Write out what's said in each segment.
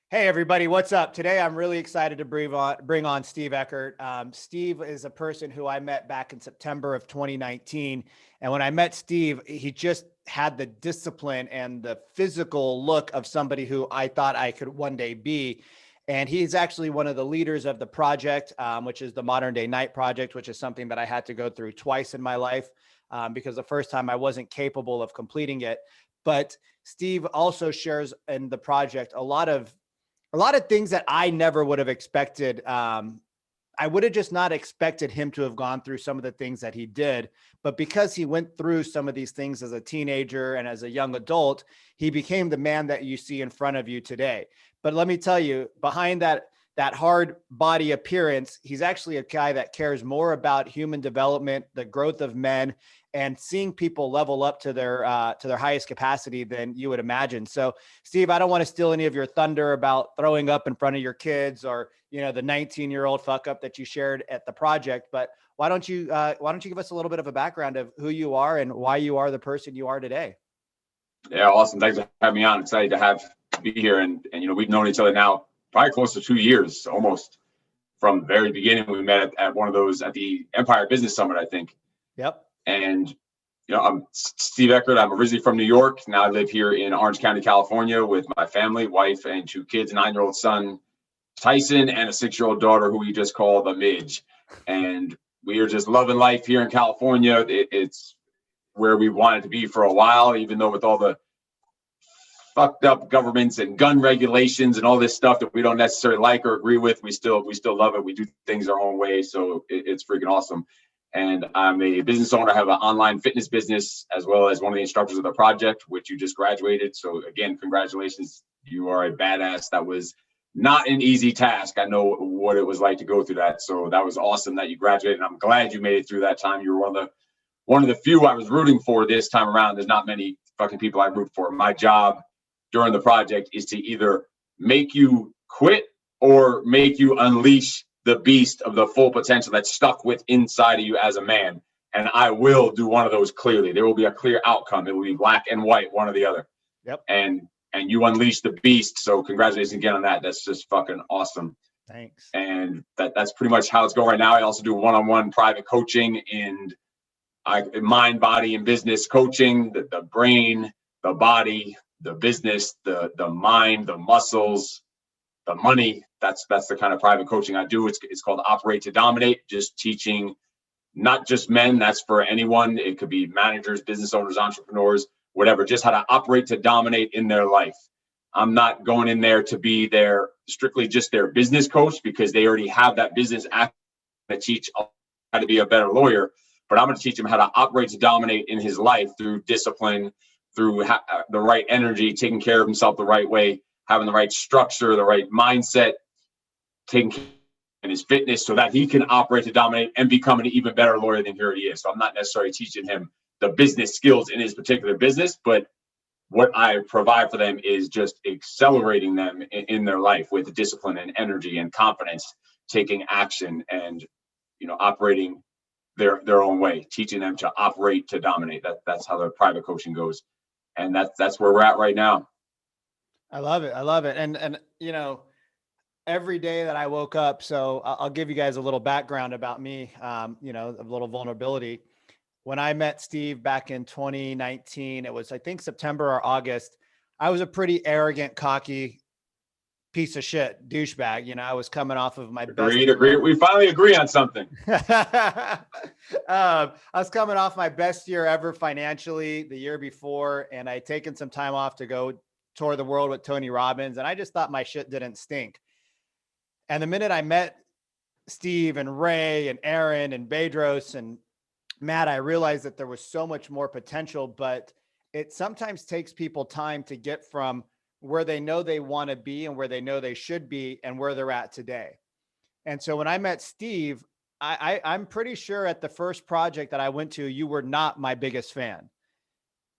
Hey everybody, what's up? Today I'm really excited to bring on Steve Ecker. Steve is a person who I met back in September of 2019. And when I met Steve, he just had the discipline and the physical look of somebody who I thought I could one day be. And he's actually one of the leaders of the project, which is the Modern Day Night Project, which is something that I had to go through twice in my life because the first time I wasn't capable of completing it. But Steve also shares in the project a lot of things that I never would have expected. I would have just not expected him to have gone through some of the things that he did. But because he went through some of these things as a teenager and as a young adult, he became the man that you see in front of you today. But let me tell you, behind that hard body appearance, he's actually a guy that cares more about human development, the growth of men, and seeing people level up to their highest capacity than you would imagine. So, Steve, I don't want to steal any of your thunder about throwing up in front of your kids or the 19-year-old fuck up that you shared at the project. But why don't you give us a little bit of a background of who you are and why you are the person you are today? Yeah, awesome. Thanks for having me on. Excited to be here. And we've known each other now probably close to 2 years, almost from the very beginning. We met at one of those at the Empire Business Summit, I think. Yep. And I'm Steve Ecker. I'm originally from New York. Now I live here in Orange County, California, with my family, wife, and 2 kids, a 9-year-old son, Tyson, and a 6-year-old daughter who we just call the Midge. And we are just loving life here in California. It's where we wanted to be for a while, even though with all the fucked up governments and gun regulations and all this stuff that we don't necessarily like or agree with, we still love it. We do things our own way, so it's freaking awesome. And I'm a business owner. I have an online fitness business as well as one of the instructors of the project, which you just graduated. So again, congratulations. You are a badass. That was not an easy task. I know what it was like to go through that. So that was awesome that you graduated. I'm glad you made it through that time. You were one of the few I was rooting for this time around. There's not many fucking people I root for. My job during the project is to either make you quit or make you unleash the beast of the full potential that's stuck with inside of you as a man. And I will do one of those clearly. There will be a clear outcome. It will be black and white, one or the other. Yep. And you unleash the beast. So congratulations again on that. That's just fucking awesome. Thanks. And that's pretty much how it's going right now. I also do one-on-one private coaching and mind, body, and business coaching, the brain, the body, the business, the mind, the muscles, the money. That's the kind of private coaching I do. It's called Operate to Dominate, just teaching not just men, that's for anyone. It could be managers, business owners, entrepreneurs, whatever, just how to operate to dominate in their life. I'm not going in there to be strictly just their business coach because they already have that business act to teach how to be a better lawyer. But I'm going to teach him how to operate to dominate in his life through discipline, through the right energy, taking care of himself the right way, having the right structure, the right mindset, taking care of his fitness so that he can operate to dominate and become an even better lawyer than he already is. So I'm not necessarily teaching him the business skills in his particular business, but what I provide for them is just accelerating them in their life with discipline and energy and confidence, taking action and, operating their own way, teaching them to operate to dominate. That's how the private coaching goes. And that's where we're at right now. I love it. I love it. And every day that I woke up, so I'll give you guys a little background about me, a little vulnerability. When I met Steve back in 2019, it was, I think, September or August. I was a pretty arrogant, cocky piece of shit douchebag. I was coming off of my Agreed. We finally agree on something. I was coming off my best year ever financially the year before, and I'd taken some time off to go tour the world with Tony Robbins, and I just thought my shit didn't stink. And the minute I met Steve and Ray and Aaron and Bedros and Matt, I realized that there was so much more potential, but it sometimes takes people time to get from where they know they want to be and where they know they should be and where they're at today. And so when I met Steve, I'm pretty sure at the first project that I went to, you were not my biggest fan.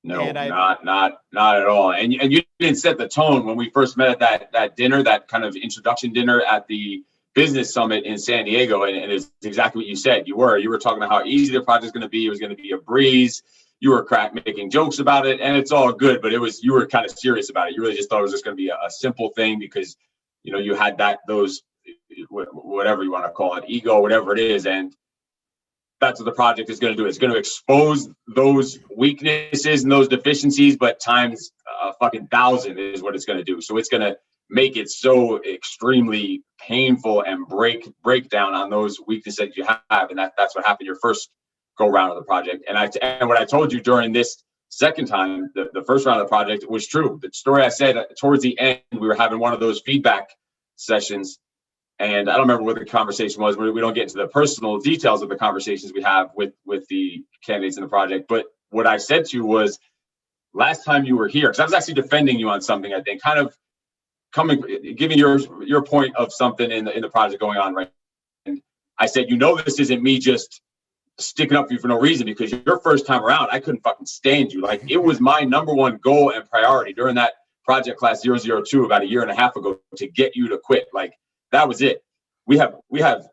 No, not at all. And you didn't set the tone when we first met at that dinner, that kind of introduction dinner at the business summit in San Diego. And it's exactly what you said. You were talking about how easy the project's going to be. It was going to be a breeze. You were making jokes about it, and it's all good. But you were kind of serious about it. You really just thought it was just going to be a simple thing because you had those, whatever you want to call it, ego, whatever it is. And that's what the project is going to do. It's going to expose those weaknesses and those deficiencies, but times a fucking 1,000 is what it's going to do. So it's going to make it so extremely painful and break down on those weaknesses that you have. And that's what happened your first go round of the project. And what I told you during this second time, the first round of the project, was true. The story I said towards the end, we were having one of those feedback sessions. And I don't remember what the conversation was. We don't get into the personal details of the conversations we have with the candidates in the project. But what I said to you was, last time you were here, because I was actually defending you on something, I think, kind of giving your point of something in the project going on, right? And I said, this isn't me just sticking up for you for no reason, because your first time around, I couldn't fucking stand you. Like, it was my number one goal and priority during that project class 002 about a year and a half ago to get you to quit. Like, that was it. We have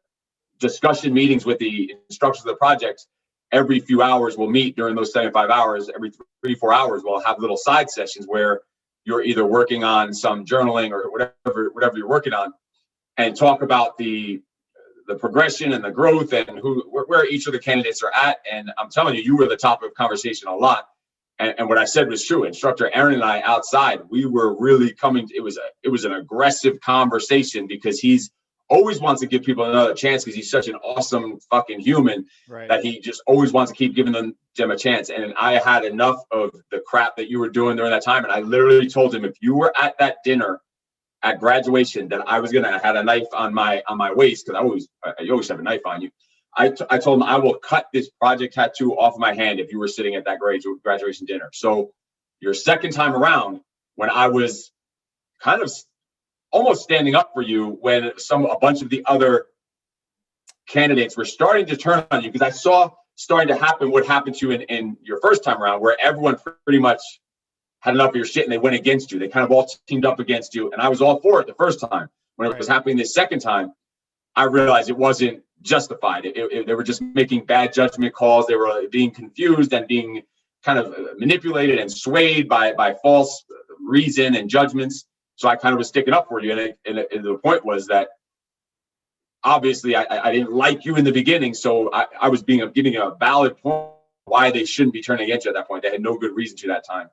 discussion meetings with the instructors of the project every few hours. We'll meet during those 75 hours. Every 3-4 hours, we'll have little side sessions where you're either working on some journaling or whatever you're working on, and talk about the progression and the growth and where each of the candidates are at. And I'm telling you, you were the topic of conversation a lot. And what I said was true. Instructor Aaron and I outside, we were really coming. It was an aggressive conversation, because he's always wants to give people another chance, because he's such an awesome fucking human, right, that he just always wants to keep giving them a chance. And I had enough of the crap that you were doing during that time. And I literally told him, if you were at that dinner at graduation, that I was gonna have a knife on my waist, because you always have a knife on you. I told him, I will cut this project tattoo off of my hand if you were sitting at that graduation dinner. So your second time around, when I was kind of almost standing up for you, when a bunch of the other candidates were starting to turn on you, because I saw starting to happen what happened to you in your first time around, where everyone pretty much had enough of your shit and they went against you. They kind of all teamed up against you. And I was all for it the first time. When it was happening the second time, I realized it wasn't justified. They were just making bad judgment calls. They were being confused and being kind of manipulated and swayed by false reason and judgments. So I kind of was sticking up for you. And the point was that obviously I didn't like you in the beginning. So I was giving a valid point why they shouldn't be turning against you at that point. They had no good reason to that time.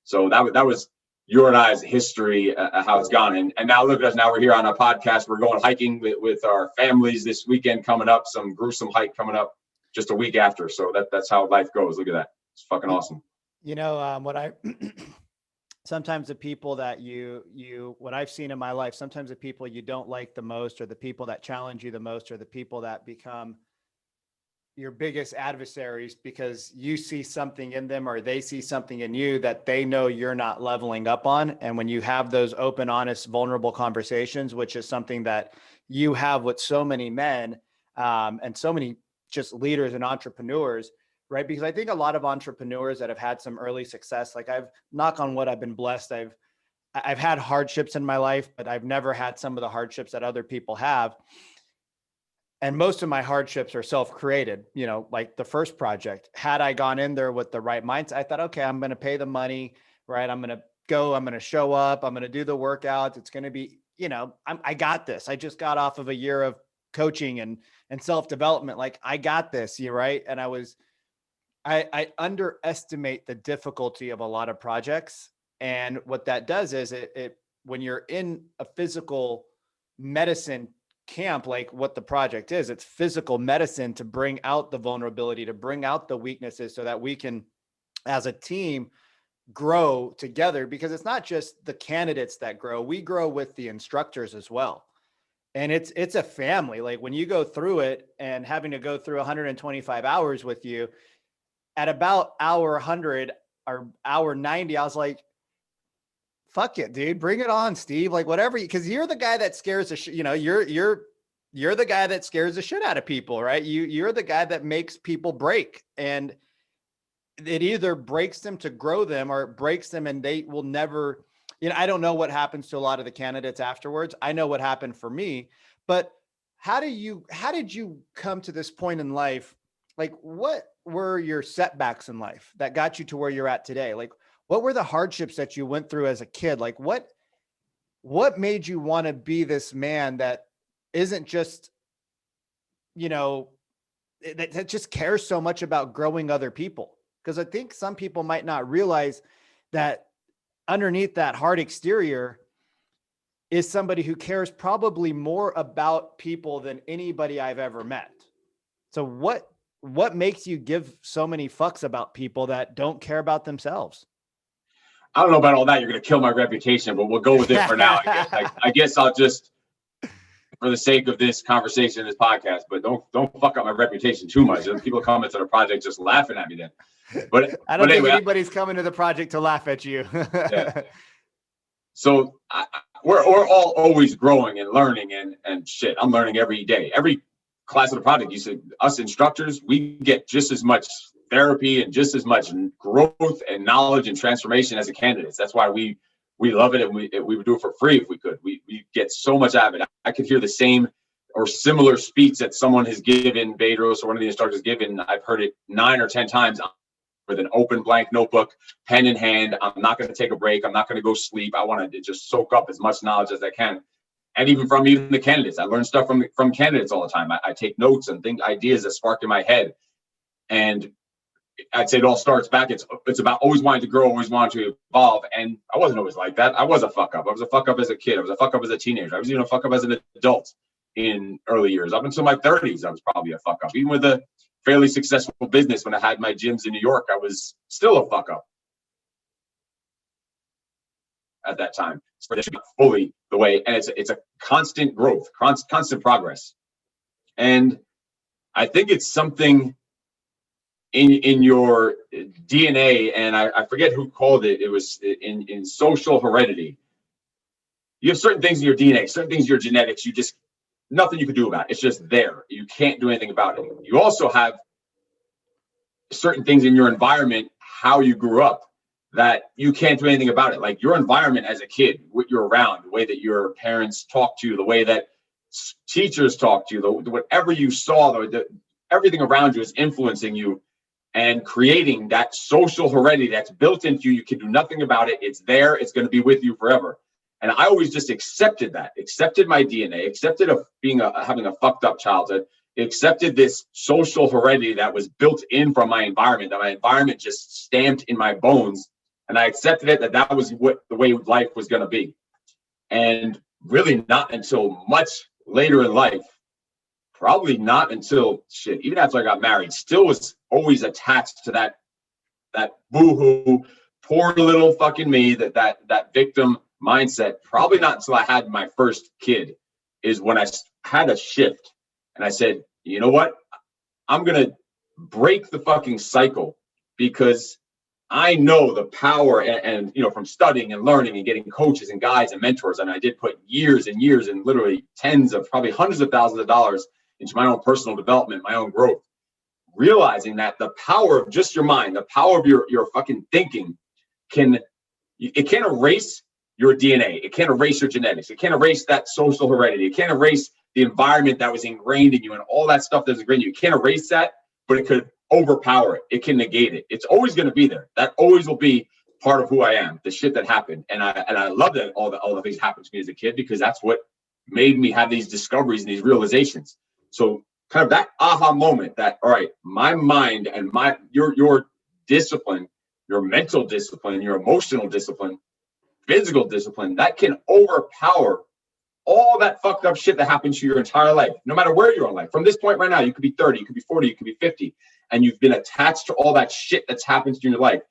So that was your and I's history, how it's gone. And now look at us. Now we're here on a podcast. We're going hiking with our families this weekend coming up. Some gruesome hike coming up just a week after. So that's how life goes. Look at that. It's fucking awesome. Sometimes the people that what I've seen in my life, sometimes the people you don't like the most, or the people that challenge you the most, or the people that become your biggest adversaries, because you see something in them or they see something in you that they know you're not leveling up on. And when you have those open, honest, vulnerable conversations, which is something that you have with so many men and so many just leaders and entrepreneurs, right? Because I think a lot of entrepreneurs that have had some early success, like knock on wood, I've been blessed. I've had hardships in my life, but I've never had some of the hardships that other people have. And most of my hardships are self-created, like the first project. Had I gone in there with the right mindset, I thought, okay, I'm going to pay the money, right? I'm going to go, I'm going to show up, I'm going to do the workouts. It's going to be, I got this. I just got off of a year of coaching and self-development. Like, I got this, right? And I underestimate the difficulty of a lot of projects. And what that does is when you're in a physical medicine camp, like what the project is, it's physical medicine to bring out the vulnerability, to bring out the weaknesses, so that we can, as a team, grow together. Because it's not just the candidates that grow, we grow with the instructors as well. And it's a family. Like, when you go through it, and having to go through 125 hours with you, at about hour 100 or hour 90, I was like, fuck it, dude, bring it on, Steve. Like, whatever, because you're the guy that scares the you're the guy that scares the shit out of people, right? You're the guy that makes people break, and it either breaks them to grow them, or it breaks them and they will never, I don't know what happens to a lot of the candidates afterwards. I know what happened for me, but how did you come to this point in life? Like, what were your setbacks in life that got you to where you're at today? Like, what were the hardships that you went through as a kid? Like, what what made you want to be this man that isn't just, that just cares so much about growing other people? Because I think some people might not realize that underneath that hard exterior is somebody who cares probably more about people than anybody I've ever met. So what makes you give so many fucks about people that don't care about themselves? I don't know about all that. You're going to kill my reputation, but we'll go with it for now. I guess I'll just, for the sake of this conversation, this podcast, but don't fuck up my reputation too much. People come into the project just laughing at me then. But I don't think anyway, anybody's coming to the project to laugh at you. Yeah. So we're all always growing and learning and shit. I'm learning every day. Every class of the project, you said us instructors, we get just as much therapy and just as much growth and knowledge and transformation as the candidates. That's why we love it, and we would do it for free if we could. We get so much out of it. I could hear the same or similar speech that someone has given, Bedros or one of the instructors given. I've heard it 9 or 10 times with an open blank notebook, pen in hand. I'm not going to take a break. I'm not going to go sleep. I want to just soak up as much knowledge as I can. And even the candidates, I learn stuff from candidates all the time. I take notes and ideas that spark in my head. And I'd say it all starts back. It's about always wanting to grow, always wanting to evolve. And I wasn't always like that. I was a fuck up. I was a fuck up as a kid. I was a fuck up as a teenager. I was even a fuck up as an adult in early years. Up until my 30s, I was probably a fuck up. Even with a fairly successful business, when I had my gyms in New York, I was still a fuck up at that time. So that should be fully the way. And it's a constant growth, constant progress. And I think it's something in your DNA, and I forget who called it. It was in social heredity. You have certain things in your DNA, certain things in your genetics. Nothing you can do about it. It's just there. You can't do anything about it. You also have certain things in your environment, how you grew up, that you can't do anything about it. Like your environment as a kid, what you're around, the way that your parents talk to you, the way that teachers talk to you, whatever you saw, everything around you is influencing you and creating that social heredity that's built into you. You can do nothing about it. It's there. It's going to be with you forever. And I always just accepted my DNA, accepted having a fucked up childhood, accepted this social heredity that was built in from my environment, that my environment just stamped in my bones. And I accepted it, that was the way life was going to be. And really not until much later in life, probably not until even after I got married, still was always attached to that boo-hoo, poor little fucking me, that victim mindset. Probably not until I had my first kid is when I had a shift. And I said, you know what? I'm going to break the fucking cycle, because I know the power and from studying and learning and getting coaches and guides and mentors. And I did put years and years and literally tens of, probably hundreds of thousands of dollars into my own personal development, my own growth, realizing that the power of just your mind, the power of your fucking thinking can't erase your DNA. It can't erase your genetics. It can't erase that social heredity. It can't erase the environment that was ingrained in you and all that stuff that's ingrained in you. It can't erase that, but it could overpower it. It can negate it. It's always going to be there. That always will be part of who I am, the shit that happened. And I love that all the things happened to me as a kid, because that's what made me have these discoveries and these realizations. So kind of that aha moment that, all right, my mind and your discipline, your mental discipline, your emotional discipline, physical discipline, that can overpower all that fucked up shit that happens to your entire life, no matter where you're in life. From this point right now, you could be 30, you could be 40, you could be 50, and you've been attached to all that shit that's happened in your life.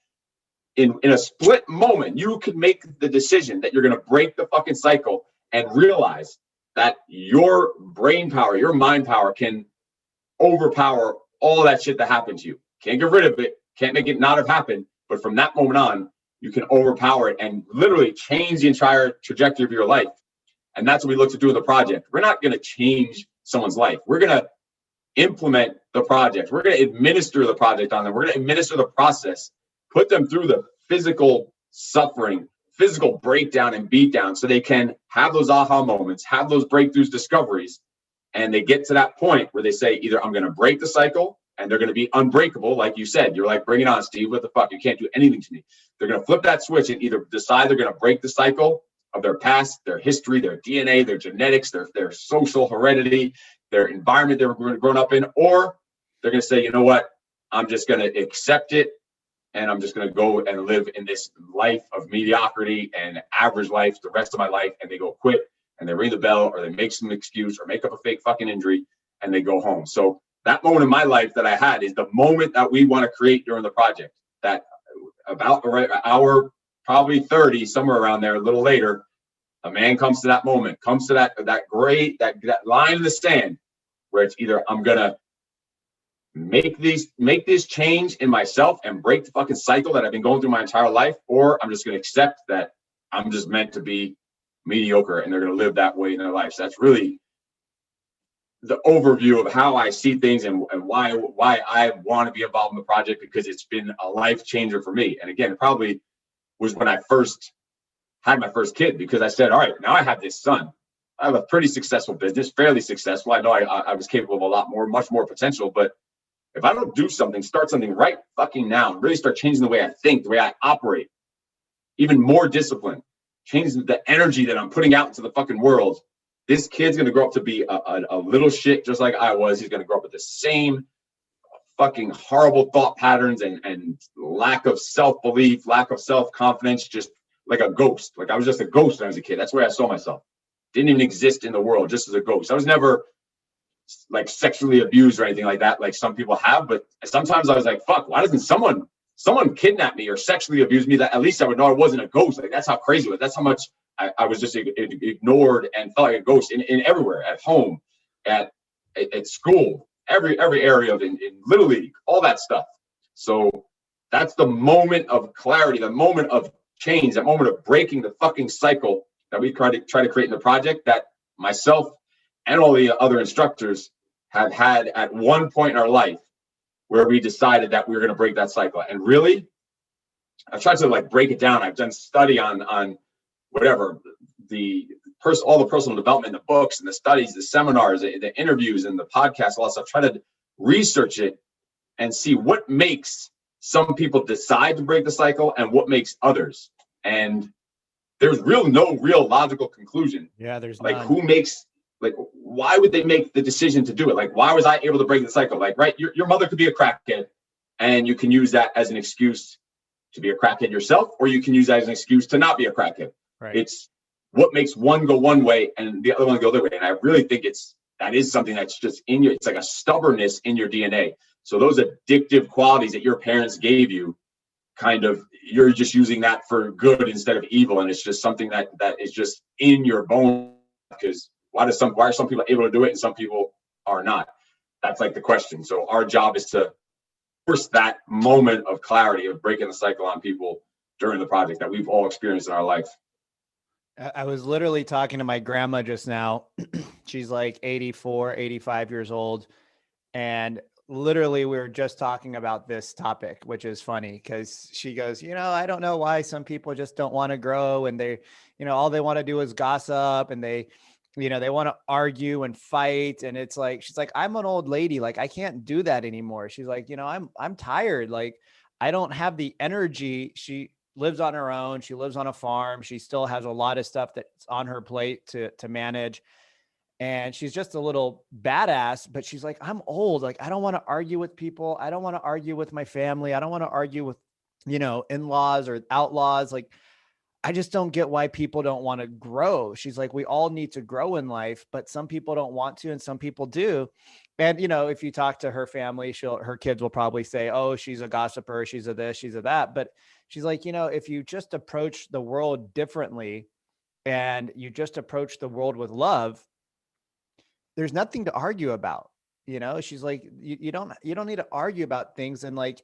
In a split moment, you can make the decision that you're going to break the fucking cycle and realize that your brain power, your mind power can overpower all that shit that happened to you. Can't get rid of it, can't make it not have happened, but from that moment on, you can overpower it and literally change the entire trajectory of your life. And that's what we look to do with the project. We're not going to change someone's life. We're going to implement the project. We're going to administer the project on them. We're going to administer the process, put them through the physical suffering, physical breakdown and beatdown, so they can have those aha moments, have those breakthroughs, discoveries, and they get to that point where they say, either I'm going to break the cycle, and they're going to be unbreakable, like you said. You're like, bring it on, Steve. What the fuck? You can't do anything to me. They're going to flip that switch and either decide they're going to break the cycle of their past, their history, their DNA, their genetics, their social heredity, their environment they were grown up in, or they're going to say, you know what, I'm just going to accept it, and I'm just going to go and live in this life of mediocrity and average life the rest of my life. And they go quit, and they ring the bell, or they make some excuse, or make up a fake fucking injury, and they go home. So that moment in my life that I had is the moment that we want to create during the project. That about right hour, probably 30, somewhere around there, a little later, a man comes to that moment, comes to that line in the sand where it's either I'm gonna make this change in myself and break the fucking cycle that I've been going through my entire life, or I'm just gonna accept that I'm just meant to be mediocre and they're gonna live that way in their life. So that's really the overview of how I see things and why I want to be involved in the project, because it's been a life changer for me. And again, it probably was when I first had my first kid, because I said, all right, now I have this son. I have a pretty successful business, fairly successful. I know I was capable of a lot more, much more potential, but if I don't do something, start something right fucking now, and really start changing the way I think, the way I operate, even more discipline, change the energy that I'm putting out into the fucking world, this kid's going to grow up to be a little shit just like I was. He's going to grow up with the same fucking horrible thought patterns and lack of self-belief, lack of self-confidence, just like a ghost. Like I was just a ghost when I was a kid. That's where I saw myself. Didn't even exist in the world, just as a ghost. I was never like sexually abused or anything like that, like some people have. But sometimes I was like, fuck, why doesn't someone kidnap me or sexually abuse me, that at least I would know I wasn't a ghost? Like that's how crazy it was. That's how much I was just ignored and felt like a ghost in everywhere, at home, at school, every area of in Little League, all that stuff. So that's the moment of clarity, the moment of change, that moment of breaking the fucking cycle that we try to create in the project, that myself and all the other instructors have had at one point in our life, where we decided that we were going to break that cycle. And really, I've tried to like break it down. I've done study on whatever, all the personal development, the books and the studies, the seminars, the interviews and the podcasts, all that stuff. Try to research it and see what makes some people decide to break the cycle and what makes others. And there's no real logical conclusion. Yeah, there's like none. why would they make the decision to do it? Like, why was I able to break the cycle? Like, right, your mother could be a crackhead, and you can use that as an excuse to be a crackhead yourself, or you can use that as an excuse to not be a crackhead. Right. It's what makes one go one way and the other one go the other way. And I really think that is something that's just in you. It's like a stubbornness in your DNA. So those addictive qualities that your parents gave you, kind of, you're just using that for good instead of evil. And it's just something that is just in your bone. Because why are some people able to do it and some people are not? That's like the question. So our job is to force that moment of clarity, of breaking the cycle on people during the project that we've all experienced in our life. I was literally talking to my grandma just now. She's like 84, 85 years old. And literally we were just talking about this topic, which is funny because she goes, I don't know why some people just don't want to grow, and they, all they want to do is gossip, and they want to argue and fight. And it's like, she's like, I'm an old lady. Like, I can't do that anymore. She's like, I'm tired. Like, I don't have the energy. She lives on her own. She lives on a farm. She still has a lot of stuff that's on her plate to manage. And she's just a little badass, but she's like, I'm old. Like, I don't want to argue with people. I don't want to argue with my family. I don't want to argue with, in-laws or outlaws. Like, I just don't get why people don't want to grow. She's like, we all need to grow in life, but some people don't want to and some people do. And, if you talk to her family, her kids will probably say, oh, she's a gossiper, she's a this, she's a that. But she's like, if you just approach the world differently and you just approach the world with love, there's nothing to argue about. She's like, you don't need to argue about things. And like,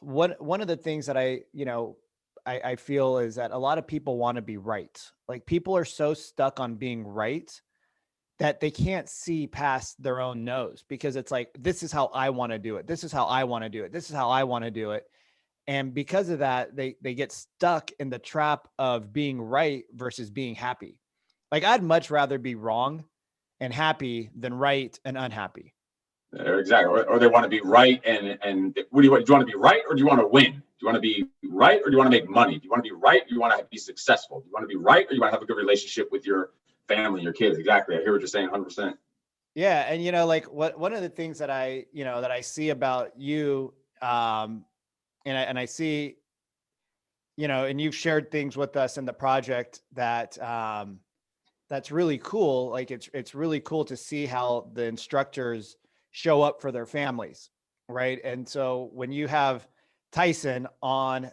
one of the things that I feel is that a lot of people want to be right. Like, people are so stuck on being right that they can't see past their own nose, because it's like, this is how I want to do it. This is how I want to do it. This is how I want to do it. And because of that, they get stuck in the trap of being right versus being happy. Like, I'd much rather be wrong and happy than right and unhappy. Exactly. Or they want to be right. And what do you want? Do you want to be right, or do you want to win? Do you want to be right, or do you want to make money? Do you want to be right, or do you want to be successful? Do you want to be right, or do you want to have a good relationship with your family, your kids? Exactly. I hear what you're saying 100%. Yeah. And, like one of the things that that I see about you, and I see, and you've shared things with us in the project that, that's really cool. Like it's really cool to see how the instructors show up for their families, right? And so when you have Tyson on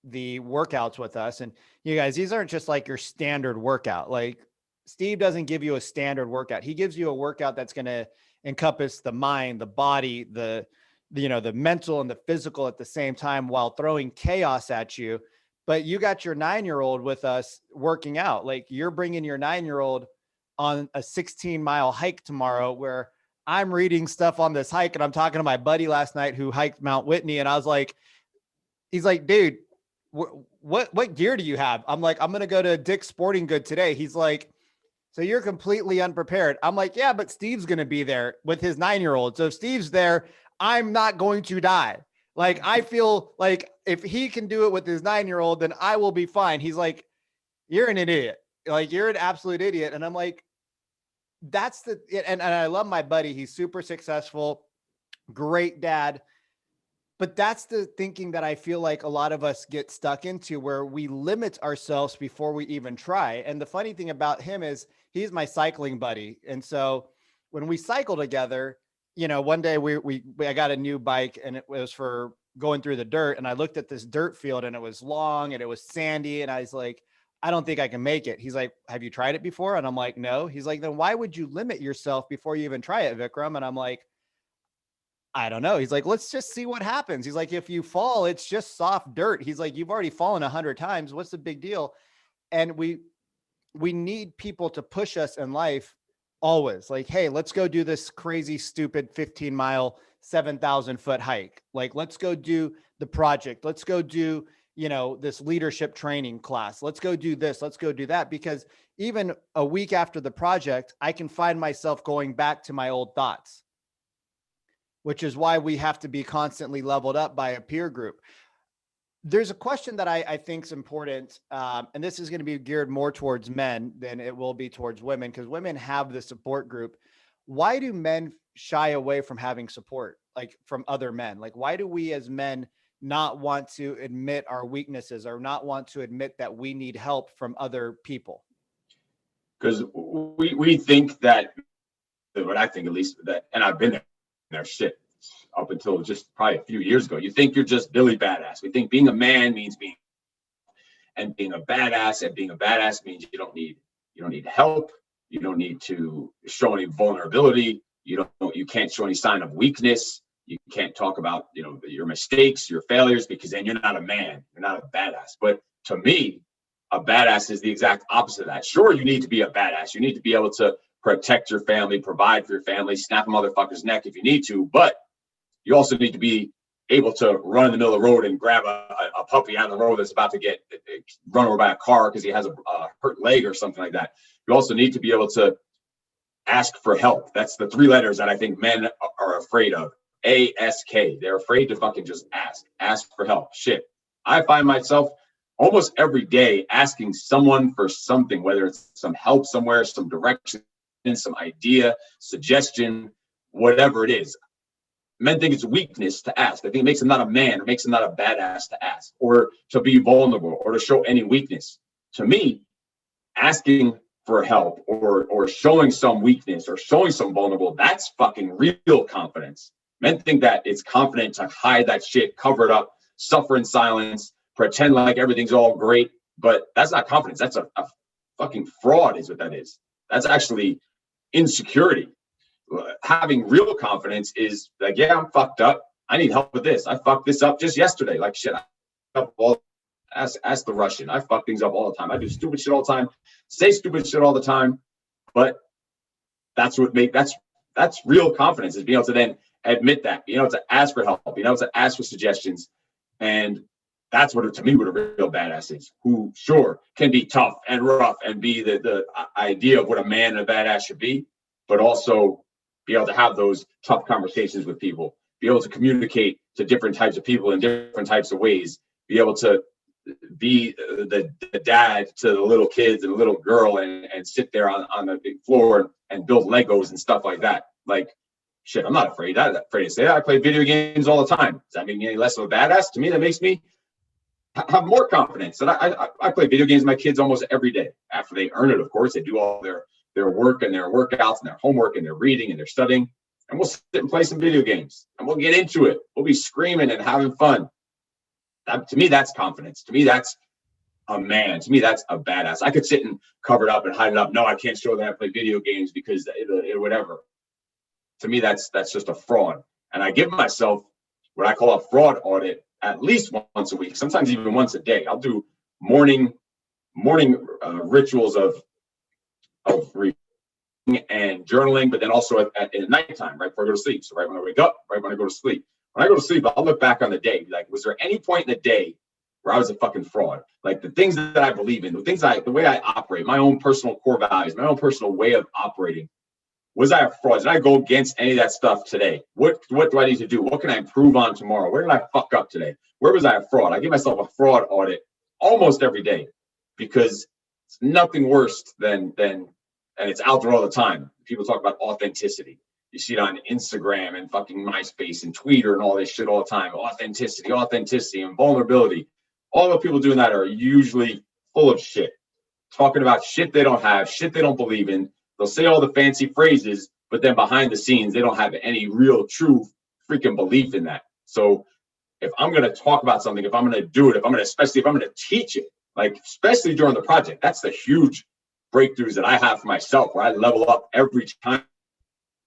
the workouts with us, and you guys, these aren't just like your standard workout. Like Steve doesn't give you a standard workout. He gives you a workout that's going to encompass the mind, the body, the mental and the physical at the same time, while throwing chaos at you. But you got your 9-year-old with us working out. Like you're bringing your 9-year-old on a 16-mile hike tomorrow, where I'm reading stuff on this hike. And I'm talking to my buddy last night who hiked Mount Whitney. And I was like, he's like, dude, what gear do you have? I'm like, I'm going to go to Dick's Sporting Good today. He's like, so you're completely unprepared. I'm like, yeah, but Steve's going to be there with his 9-year-old. So if Steve's there, I'm not going to die. Like, I feel like if he can do it with his 9-year-old, then I will be fine. He's like, you're an idiot. Like, you're an absolute idiot. And I'm like, and I love my buddy. He's super successful, great dad. But that's the thinking that I feel like a lot of us get stuck into, where we limit ourselves before we even try. And the funny thing about him is he's my cycling buddy. And so when we cycle together, one day I got a new bike, and it was for going through the dirt. And I looked at this dirt field, and it was long and it was sandy. And I was like, I don't think I can make it. He's like, have you tried it before? And I'm like, no. He's like, then why would you limit yourself before you even try it, Vikram? And I'm like, I don't know. He's like, let's just see what happens. He's like, if you fall, it's just soft dirt. He's like, you've already fallen 100 times. What's the big deal? And we need people to push us in life always. Like, hey, let's go do this crazy, stupid 15-mile, 7,000-foot hike. Like, let's go do the project. Let's go do, this leadership training class. Let's go do this. Let's go do that. Because even a week after the project, I can find myself going back to my old thoughts, which is why we have to be constantly leveled up by a peer group. There's a question that I think is important, and this is going to be geared more towards men than it will be towards women, because women have the support group. Why do men shy away from having support, like from other men? Like, why do we as men not want to admit our weaknesses, or not want to admit that we need help from other people? Because we think that, what I think at least, that, and I've been there, shit, up until just probably a few years ago. You think you're just Billy Badass. We think being a man means being a badass, and being a badass means you don't need help. You don't need to show any vulnerability. You can't show any sign of weakness. You can't talk about, your mistakes, your failures, because then you're not a man. You're not a badass. But to me, a badass is the exact opposite of that. Sure, you need to be a badass. You need to be able to protect your family, provide for your family, snap a motherfucker's neck if you need to, but you also need to be able to run in the middle of the road and grab a puppy on the road that's about to get run over by a car because he has a hurt leg or something like that. You also need to be able to ask for help. That's the 3 letters that I think men are afraid of. ASK. They're afraid to fucking just ask for help. Shit. I find myself almost every day asking someone for something, whether it's some help somewhere, some direction, some idea, suggestion, whatever it is. Men think it's a weakness to ask. I think it makes them not a man. It makes them not a badass to ask, or to be vulnerable, or to show any weakness. To me, asking for help, or showing some weakness, or showing some vulnerable, that's fucking real confidence. Men think that it's confident to hide that shit, cover it up, suffer in silence, pretend like everything's all great. But that's not confidence. That's a fucking fraud is what that is. That's actually insecurity. Having real confidence is like, yeah, I'm fucked up. I need help with this. I fucked this up just yesterday. Like, shit, ask the Russian. I fuck things up all the time. I do stupid shit all the time, say stupid shit all the time. But that's real confidence, is being able to then admit that, being able to ask for help, being able to ask for suggestions. And that's what, to me, what a real badass is, who sure can be tough and rough and be the idea of what a man and a badass should be, but also be able to have those tough conversations with people, be able to communicate to different types of people in different types of ways, be able to be the dad to the little kids and the little girl and sit there on the big floor and build Legos and stuff like that. Like, shit, I'm not afraid. I'm not afraid to say that. I play video games all the time. Does that make me any less of a badass? To me, that makes me have more confidence. And I play video games with my kids almost every day. After they earn it, of course, they do all their work and their workouts and their homework and their reading and their studying. And we'll sit and play some video games and we'll get into it. We'll be screaming and having fun. To me, that's confidence. To me, that's a man. To me, that's a badass. I could sit and cover it up and hide it up. No, I can't show that I play video games because it whatever. To me, that's just a fraud. And I give myself what I call a fraud audit at least once a week, sometimes even once a day. I'll do morning rituals of reading and journaling, but then also at nighttime, right before I go to sleep. So right when I wake up, right when I go to sleep. When I go to sleep, I'll look back on the day. Like, was there any point in the day where I was a fucking fraud? Like the things that I believe in, the way I operate, my own personal core values, my own personal way of operating. Was I a fraud? Did I go against any of that stuff today? What do I need to do? What can I improve on tomorrow? Where did I fuck up today? Where was I a fraud? I give myself a fraud audit almost every day because it's nothing worse than and it's out there all the time. People talk about authenticity. You see it on Instagram and fucking MySpace and Twitter and all this shit all the time. Authenticity and vulnerability. All the people doing that are usually full of shit, talking about shit they don't have, shit they don't believe in. They'll say all the fancy phrases, but then behind the scenes, they don't have any real, true freaking belief in that. So if I'm going to talk about something, if I'm going to do it, especially if I'm going to teach it, like especially during the project, that's the huge breakthroughs that I have for myself, where I level up every time.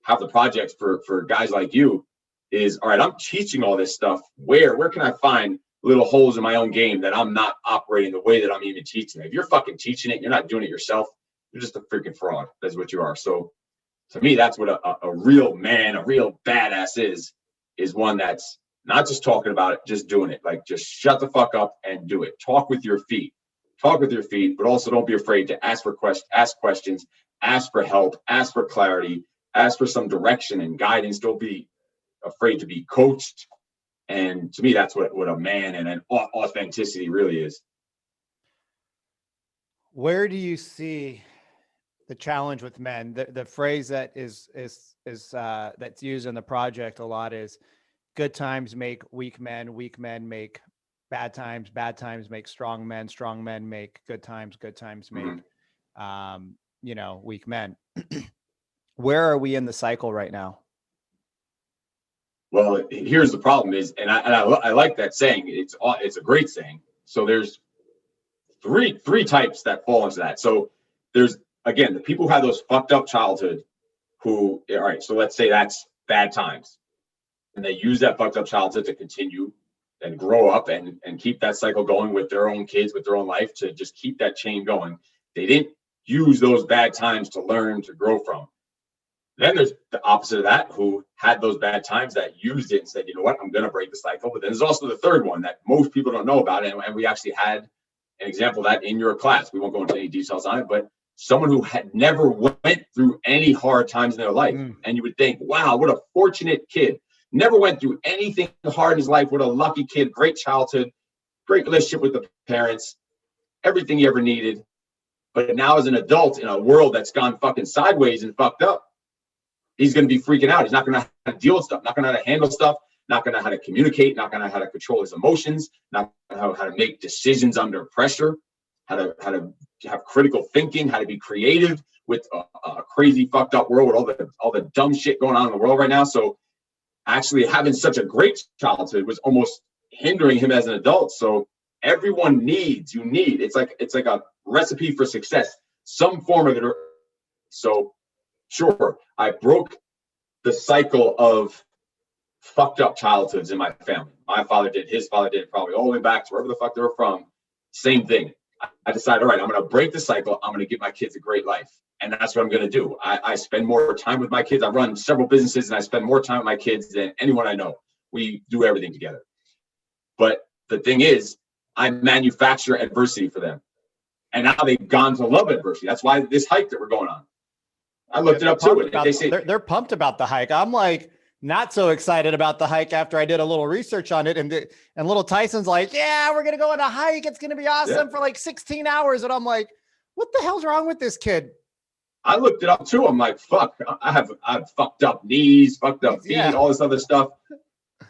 Have the projects for guys like you is, all right, I'm teaching all this stuff. Where can I find little holes in my own game that I'm not operating the way that I'm even teaching it? If you're fucking teaching it, you're not doing it yourself, you're just a freaking fraud. That's what you are. So to me, that's what a real man, a real badass is one that's not just talking about it, just doing it. Like, just shut the fuck up and do it. Talk with your feet, but also don't be afraid to ask questions, ask for help, ask for clarity, ask for some direction and guidance. Don't be afraid to be coached. And to me, that's what a man and an authenticity really is. Where do you see the challenge with men? The phrase that is that's used in the project a lot is good times make weak men make bad times make strong men make good times make weak men. Where are we in the cycle right now? Well, here's the problem is, and I like that saying. It's a great saying. So there's three types that fall into that. So there's, again, the people who have those fucked up childhood who, all right, so let's say that's bad times. And they use that fucked up childhood to continue and grow up and keep that cycle going with their own kids, with their own life, to just keep that chain going. They didn't use those bad times to learn, to grow from. Then there's the opposite of that, who had those bad times, that used it and said, you know what, I'm going to break the cycle. But then there's also the third one that most people don't know about. And we actually had an example of that in your class. We won't go into any details on it, but someone who had never went through any hard times in their life. And you would think, wow, what a fortunate kid. Never went through anything hard in his life. What a lucky kid. Great childhood, great relationship with the parents, everything he ever needed. But now as an adult in a world that's gone fucking sideways and fucked up, he's going to be freaking out. He's not going to know how to deal with stuff, not going to know how to handle stuff, not going to know how to communicate, not going to know how to control his emotions, not going to know how to make decisions under pressure, how to have critical thinking, how to be creative with a crazy fucked up world with all the dumb shit going on in the world right now. So actually having such a great childhood was almost hindering him as an adult. So everyone needs, it's like a recipe for success, some form of it. So sure, I broke the cycle of fucked up childhoods in my family. My father did, his father did, probably all the way back to wherever the fuck they were from. Same thing. I decided, all right, I'm going to break the cycle. I'm going to give my kids a great life. And that's what I'm going to do. I spend more time with my kids. I run several businesses and I spend more time with my kids than anyone I know. We do everything together. But the thing is, I manufacture adversity for them. And now they've gone to love adversity. That's why this hike that we're going on. I looked it up too. They say They're pumped about the hike. I'm like, not so excited about the hike after I did a little research on it. And little Tyson's like, yeah, we're going to go on a hike. It's going to be awesome for like 16 hours. And I'm like, what the hell's wrong with this kid? I looked it up too. I'm like, fuck, I have fucked up knees, fucked up feet, all this other stuff.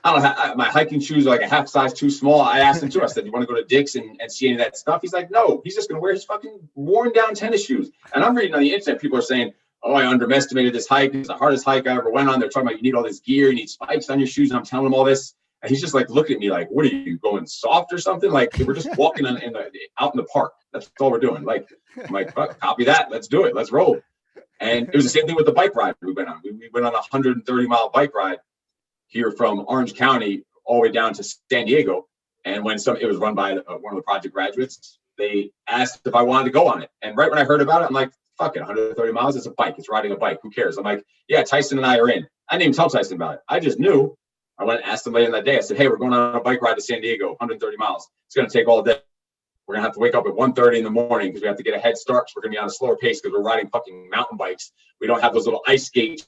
I don't have my hiking shoes are like a half size too small. I asked him too. I said, you want to go to Dick's and see any of that stuff? He's like, no, he's just going to wear his fucking worn down tennis shoes. And I'm reading on the internet, people are saying, oh, I underestimated this hike. It's the hardest hike I ever went on. They're talking about you need all this gear, you need spikes on your shoes. And I'm telling him all this. And he's just like looking at me like, what are you going soft or something? Like we're just walking out in the park. That's all we're doing. Like, I'm like, fuck, copy that. Let's do it. Let's roll. And it was the same thing with the bike ride we went on. We went on a 130-mile bike ride here from Orange County all the way down to San Diego. And when it was run by one of the project graduates, they asked if I wanted to go on it. And right when I heard about it, I'm like, fuck it, 130 miles, it's a bike. It's riding a bike. Who cares? I'm like, yeah, Tyson and I are in. I didn't even tell Tyson about it. I just knew. I went and asked him later that day. I said, hey, we're going on a bike ride to San Diego, 130 miles. It's going to take all day. We're going to have to wake up at 1:30 in the morning because we have to get a head start. So we're going to be on a slower pace because we're riding fucking mountain bikes. We don't have those little ice skates,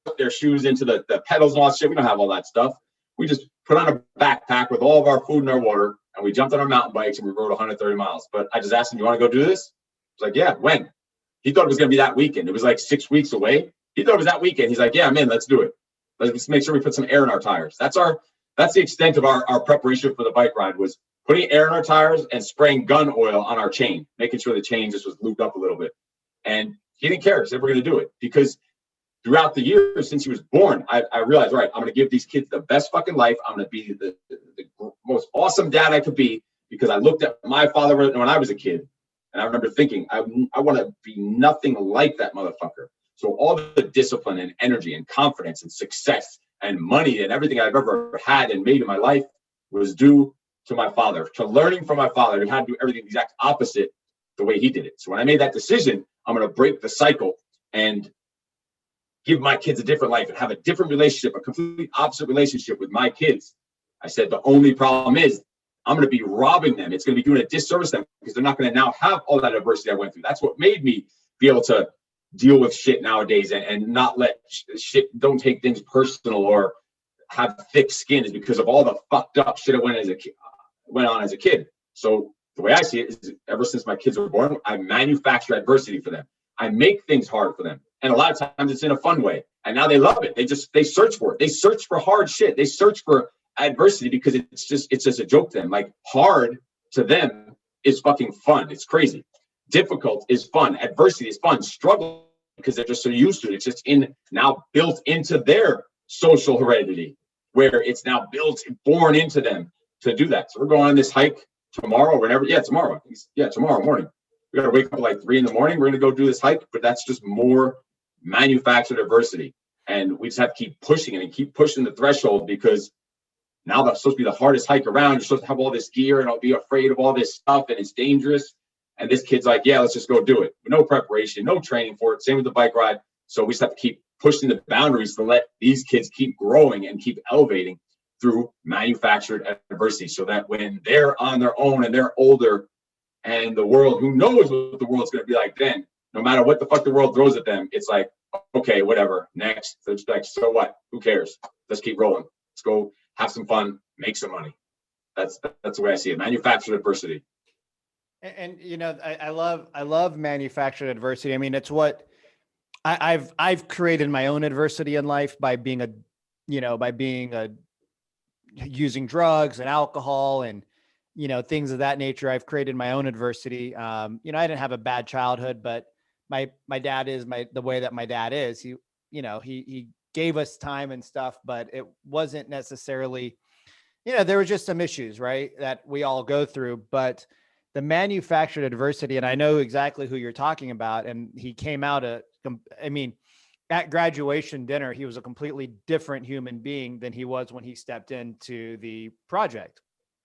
put their shoes into the pedals and all that shit. We don't have all that stuff. We just put on a backpack with all of our food and our water, and we jumped on our mountain bikes and we rode 130 miles. But I just asked him, you want to go do this? He's like, yeah, when? He thought it was going to be that weekend. It was like 6 weeks away. He thought it was that weekend. He's like, yeah, man, let's do it. Let's make sure we put some air in our tires. That's the extent of our preparation for the bike ride, was putting air in our tires and spraying gun oil on our chain, making sure the chain just was lubed up a little bit. And he didn't care. He said, we're going to do it. Because throughout the years since he was born, I realized, all right, I'm going to give these kids the best fucking life. I'm going to be the most awesome dad I could be, because I looked at my father when I was a kid. And I remember thinking, I want to be nothing like that motherfucker. So all the discipline and energy and confidence and success and money and everything I've ever had and made in my life was due to my father, to learning from my father, who had to do everything the exact opposite the way he did it. So when I made that decision, I'm going to break the cycle and give my kids a different life and have a different relationship, a completely opposite relationship with my kids. I said, the only problem is I'm going to be robbing them. It's going to be doing a disservice to them because they're not going to now have all that adversity I went through. That's what made me be able to deal with shit nowadays and not let shit, don't take things personal or have thick skin, is because of all the fucked up shit I went on as a kid. So the way I see it is, ever since my kids were born, I manufacture adversity for them. I make things hard for them. And a lot of times it's in a fun way. And now they love it. They search for it. They search for hard shit. They search for adversity because it's just a joke to them. Like, hard to them is fucking fun. It's crazy. Difficult is fun. Adversity is fun. Struggle, because they're just so used to it. It's just now built into their social heredity, where it's now born into them to do that. So we're going on this hike tomorrow, whenever. Yeah, tomorrow. Yeah, tomorrow morning. We got to wake up at like 3 a.m. We're going to go do this hike, but that's just more manufactured adversity. And we just have to keep pushing it and keep pushing the threshold, because now that's supposed to be the hardest hike around. You're supposed to have all this gear and I'll be afraid of all this stuff, and it's dangerous. And this kid's like, yeah, let's just go do it. No preparation, no training for it. Same with the bike ride. So we just have to keep pushing the boundaries to let these kids keep growing and keep elevating through manufactured adversity, so that when they're on their own and they're older, and the world, who knows what the world's going to be like then, no matter what the fuck the world throws at them, it's like, okay, whatever, next. So it's like, so what? Who cares? Let's keep rolling. Let's go have some fun, make some money. That's the way I see it. Manufactured adversity. And I love manufactured adversity. I mean, it's what I've created my own adversity in life by using drugs and alcohol and, things of that nature. I've created my own adversity. I didn't have a bad childhood, but my dad is the way that my dad is. He gave us time and stuff, but it wasn't necessarily, there were just some issues, right, that we all go through. But the manufactured adversity, and I know exactly who you're talking about. And he came out at graduation dinner, he was a completely different human being than he was when he stepped into the project.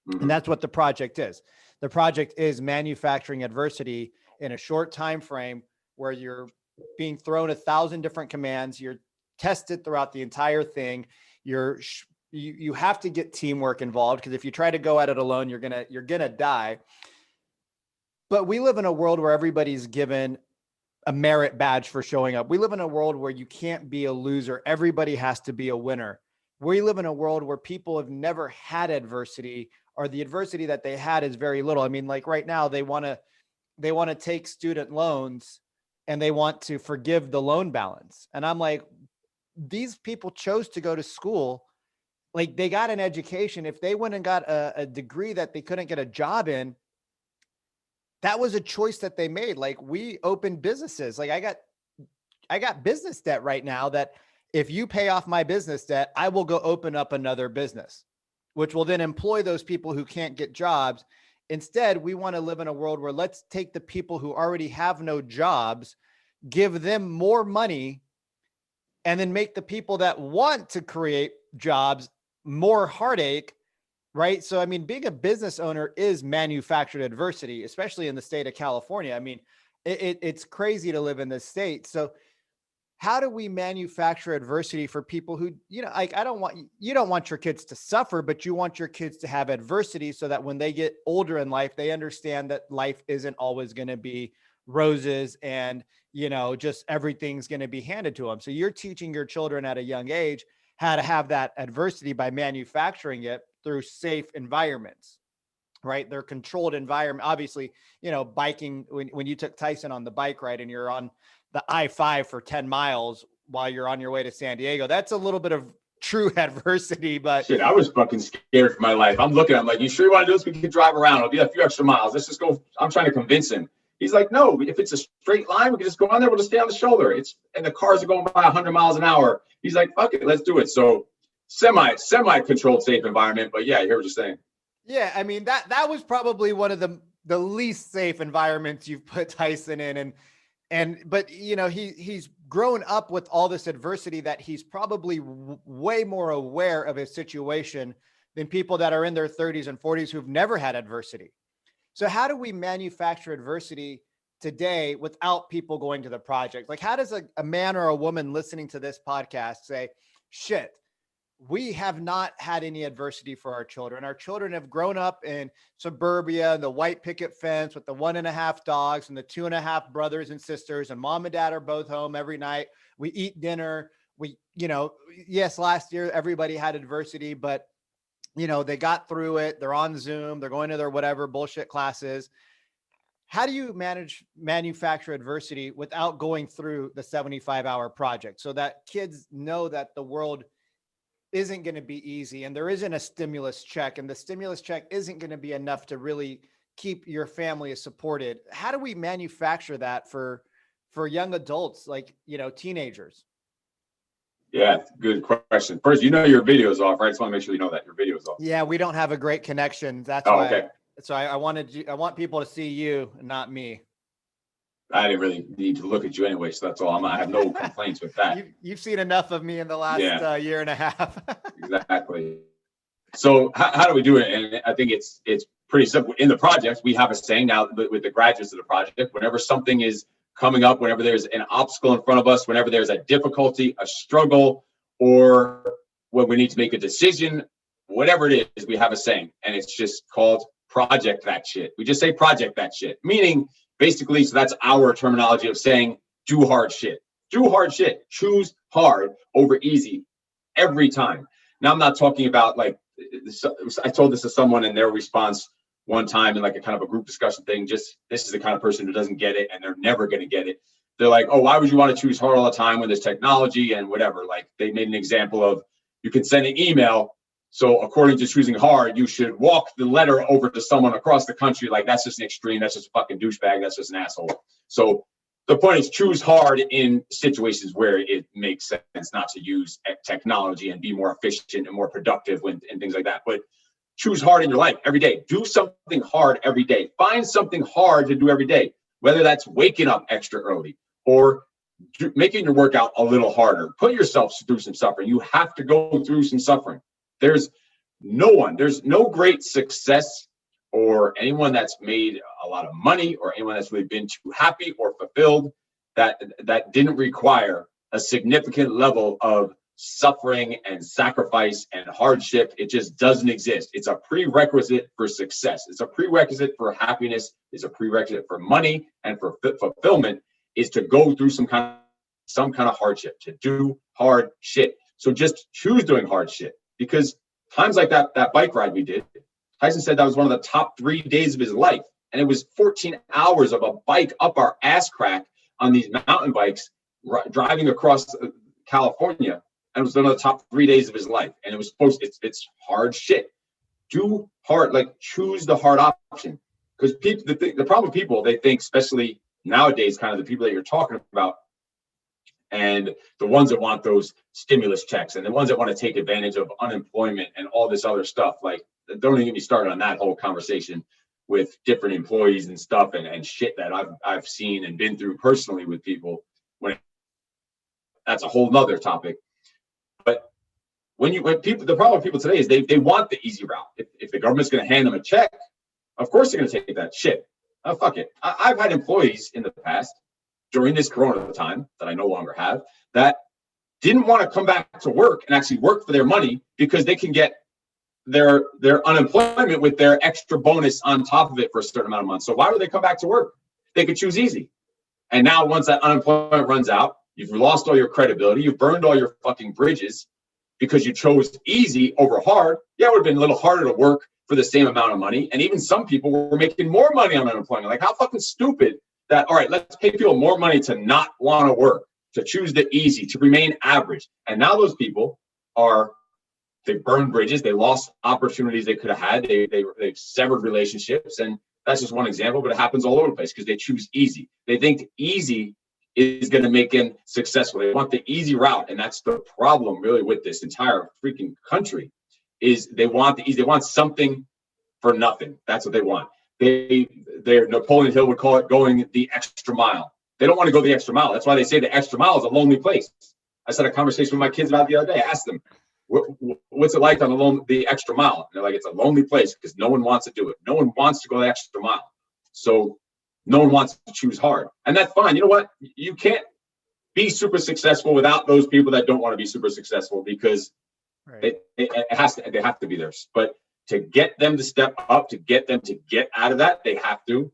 Mm-hmm. And that's what the project is. The project is manufacturing adversity in a short time frame, where you're being thrown 1,000 different commands. You're tested throughout the entire thing. You have to get teamwork involved, because if you try to go at it alone, you're gonna die. But we live in a world where everybody's given a merit badge for showing up. We live in a world where you can't be a loser. Everybody has to be a winner. We live in a world where people have never had adversity, or the adversity that they had is very little. I mean, like right now they want to take student loans and they want to forgive the loan balance. And I'm like, these people chose to go to school. Like, they got an education. If they went and got a degree that they couldn't get a job in, that was a choice that they made. Like, we opened businesses. Like, I got business debt right now that if you pay off my business debt, I will go open up another business, which will then employ those people who can't get jobs. Instead, we want to live in a world where let's take the people who already have no jobs, give them more money, and then make the people that want to create jobs more heartache, right? So, I mean, being a business owner is manufactured adversity, especially in the state of California. I mean, it's crazy to live in this state. So how do we manufacture adversity for people who, like, you don't want your kids to suffer, but you want your kids to have adversity so that when they get older in life, they understand that life isn't always going to be roses and, just everything's going to be handed to them. So you're teaching your children at a young age how to have that adversity by manufacturing it through safe environments, right? They're controlled environment. Obviously, biking, when you took Tyson on the bike ride and you're on the I-5 for 10 miles while you're on your way to San Diego, that's a little bit of true adversity. But shit, I was fucking scared for my life. I'm like, you sure you want to do this? We can drive around. It'll be a few extra miles. Let's just go. I'm trying to convince him. He's like, no, if it's a straight line, we can just go on there. We'll just stay on the shoulder. And the cars are going by 100 miles an hour. He's like, fuck it, let's do it. So semi controlled, safe environment. But yeah, I hear what you're saying. Yeah, I mean, that was probably one of the least safe environments you've put Tyson in. But he's grown up with all this adversity that he's probably way more aware of his situation than people that are in their 30s and 40s who've never had adversity. So how do we manufacture adversity today without people going to the project? Like, how does a man or a woman listening to this podcast say, shit, we have not had any adversity for our children. Our children have grown up in suburbia, the white picket fence with the 1.5 dogs and the 2.5 brothers and sisters, and mom and dad are both home every night. We eat dinner. Yes, last year, everybody had adversity, but they got through it. They're on Zoom. They're going to their whatever bullshit classes. How do you manufacture adversity without going through the 75-hour project so that kids know that the world isn't going to be easy and there isn't a stimulus check, and the stimulus check isn't going to be enough to really keep your family supported? How do we manufacture that for young adults, like, teenagers? Yeah, good question. First, your video's off, right? I just want to make sure you know that your video's off. Yeah, we don't have a great connection. That's why. Okay. So I want people to see you, not me. I didn't really need to look at you anyway, so that's all. I have no complaints with that. You've seen enough of me in the last year and a half. Exactly. So how do we do it? And I think it's pretty simple. In the project, we have a saying now with the graduates of the project: whenever something is coming up, whenever there's an obstacle in front of us, whenever there's a difficulty, a struggle, or when we need to make a decision, whatever it is, we have a saying, and it's just called project that shit. We just say project that shit, meaning basically, so that's our terminology of saying do hard shit. Do hard shit. Choose hard over easy every time. Now, I'm not talking about like, I told this to someone in their response one time in like a kind of a group discussion thing. Just, this is the kind of person who doesn't get it and they're never going to get it. They're like, oh, why would you want to choose hard all the time when there's technology and whatever? Like, they made an example of you can send an email. So according to choosing hard, you should walk the letter over to someone across the country. Like, that's just an extreme. That's just a fucking douchebag. That's just an asshole. So the point is, choose hard in situations where it makes sense not to use technology and be more efficient and more productive and things like that. But choose hard in your life every day. Do something hard every day. Find something hard to do every day, whether that's waking up extra early or making your workout a little harder. Put yourself through some suffering. You have to go through some suffering. There's no great success or anyone that's made a lot of money or anyone that's really been too happy or fulfilled that didn't require a significant level of suffering and sacrifice and hardship. It just doesn't exist. It's a prerequisite for success. It's a prerequisite for happiness. It's a prerequisite for money and for fulfillment. is to go through some kind of hardship, to do hard shit. So just choose doing hard shit, because times like that bike ride we did, Tyson said that was one of the top 3 days of his life. And it was 14 hours of a bike up our ass crack on these mountain bikes, driving across California. And it was one of the top 3 days of his life. And it was it's hard shit. Do hard, like choose the hard option. Because the problem with people, they think, especially nowadays, kind of the people that you're talking about, and the ones that want those stimulus checks and the ones that want to take advantage of unemployment and all this other stuff, like, don't even get me started on that whole conversation with different employees and stuff and shit that I've seen and been through personally with people. When that's a whole nother topic. But when people, the problem with people today is they want the easy route. If the government's going to hand them a check, of course they're going to take that shit. Oh, fuck it. I've had employees in the past during this Corona time that I no longer have that didn't want to come back to work and actually work for their money because they can get their unemployment with their extra bonus on top of it for a certain amount of months. So why would they come back to work? They could choose easy. And now once that unemployment runs out, you've lost all your credibility, you've burned all your fucking bridges because you chose easy over hard. Yeah, it would have been a little harder to work for the same amount of money. And even some people were making more money on unemployment. Like, how fucking stupid that, all right, let's pay people more money to not want to work, to choose the easy, to remain average. And now those people they burned bridges, they lost opportunities they could have had, they've severed relationships. And that's just one example, but it happens all over the place because they choose easy. They think easy is going to make them successful. They want the easy route. And that's the problem really with this entire freaking country, is they want the easy. They want something for nothing. That's what they want. Napoleon Hill would call it going the extra mile. They don't want to go the extra mile. That's why they say the extra mile is a lonely place. I had a conversation with my kids about it the other day. I asked them, what's it like on the extra mile? And they're like, it's a lonely place because no one wants to do it. No one wants to go the extra mile. So no one wants to choose hard. And that's fine. You know what? You can't be super successful without those people that don't want to be super successful, because they have to be there. But to get them to step up, to get them to get out of that, they have to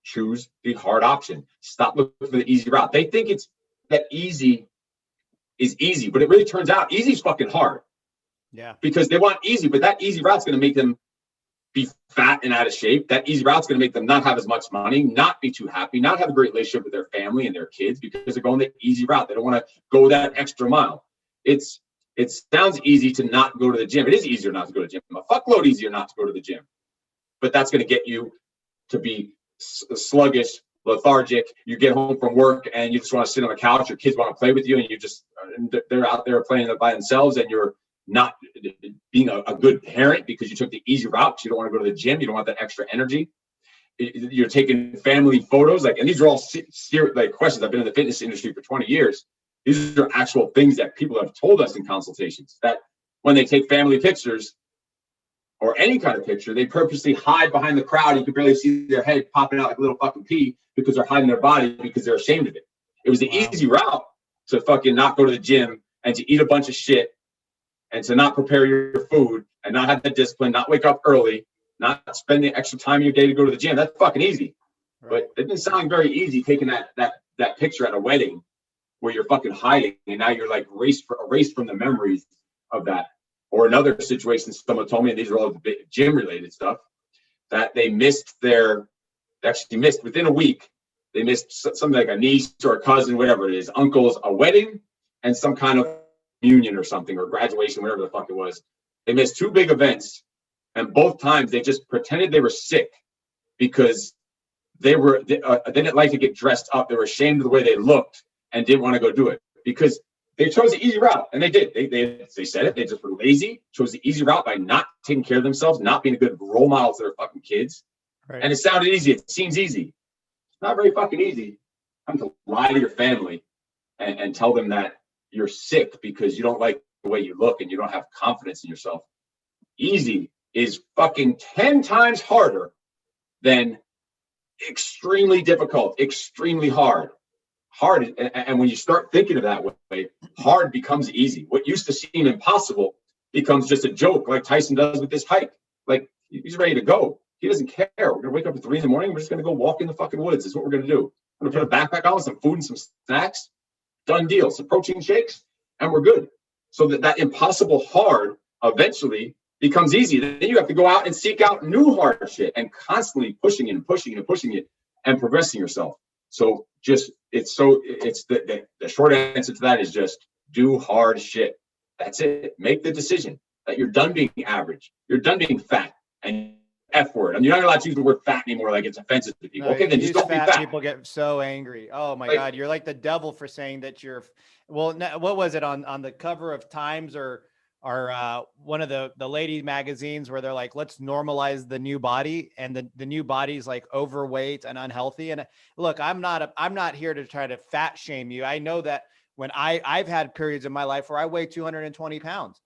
choose the hard option. Stop looking for the easy route. They think it's that easy is easy, but it really turns out easy is fucking hard. Yeah. Because they want easy, but that easy route's going to make them be fat and out of shape. That easy route's going to make them not have as much money, not be too happy, not have a great relationship with their family and their kids, because they're going the easy route. They don't want to go that extra mile. It sounds easy to not go to the gym. It is easier not to go to the gym. A fuckload easier not to go to the gym. But that's going to get you to be sluggish, lethargic. You get home from work and you just want to sit on the couch. Your kids want to play with you, and they're out there playing by themselves, and you're not being a good parent because you took the easy route. You don't want to go to the gym. You don't want that extra energy. You're taking family photos, and these are all like questions. I've been in the fitness industry for 20 years. These are actual things that people have told us in consultations, that when they take family pictures or any kind of picture, they purposely hide behind the crowd. You can barely see their head popping out like a little fucking pea because they're hiding their body because they're ashamed of it. It was the easy route to fucking not go to the gym and to eat a bunch of shit and to not prepare your food and not have the discipline, not wake up early, not spend the extra time in your day to go to the gym. That's fucking easy. Right. But it didn't sound very easy taking that picture at a wedding where you're fucking hiding and now you're like erased from the memories of that. Or another situation, someone told me, and these are all the gym related stuff, that they missed within a week, they missed something like a niece or a cousin, whatever it is, uncle's, a wedding and some kind of union or something, or graduation, whatever the fuck it was. They missed 2 big events, and both times they just pretended they were sick because they didn't like to get dressed up. They were ashamed of the way they looked and didn't want to go do it because they chose the easy route, and they did. They said it. They just were lazy, chose the easy route by not taking care of themselves, not being a good role model to their fucking kids. Right. And it sounded easy. It seems easy. It's not very fucking easy. I'm to lie to your family and tell them that you're sick because you don't like the way you look and you don't have confidence in yourself. Easy is fucking 10 times harder than extremely difficult, extremely hard. Hard, and when you start thinking of that way, hard becomes easy. What used to seem impossible becomes just a joke, like Tyson does with this hike. Like, he's ready to go. He doesn't care. We're gonna wake up at 3 a.m. We're just gonna go walk in the fucking woods. Is what we're gonna do. I'm gonna put a backpack on with some food and some snacks. Done deal. Some protein shakes, and we're good. So that impossible hard eventually becomes easy. Then you have to go out and seek out new hard shit and constantly pushing it and pushing it and pushing it and progressing yourself. So it's the short answer to that is just do hard shit. That's it. Make the decision that you're done being average. You're done being fat and F word. And you're not allowed to use the word fat anymore, like it's offensive to people. No, okay, then just don't be fat. People get so angry. Oh my God, you're like the devil for saying that you're. Well, what was it on the cover of Times or one of the lady magazines where they're like, let's normalize the new body, and the new body's like overweight and unhealthy. And look, I'm not here to try to fat shame you. I know that when I've had periods in my life where I weigh 220 pounds,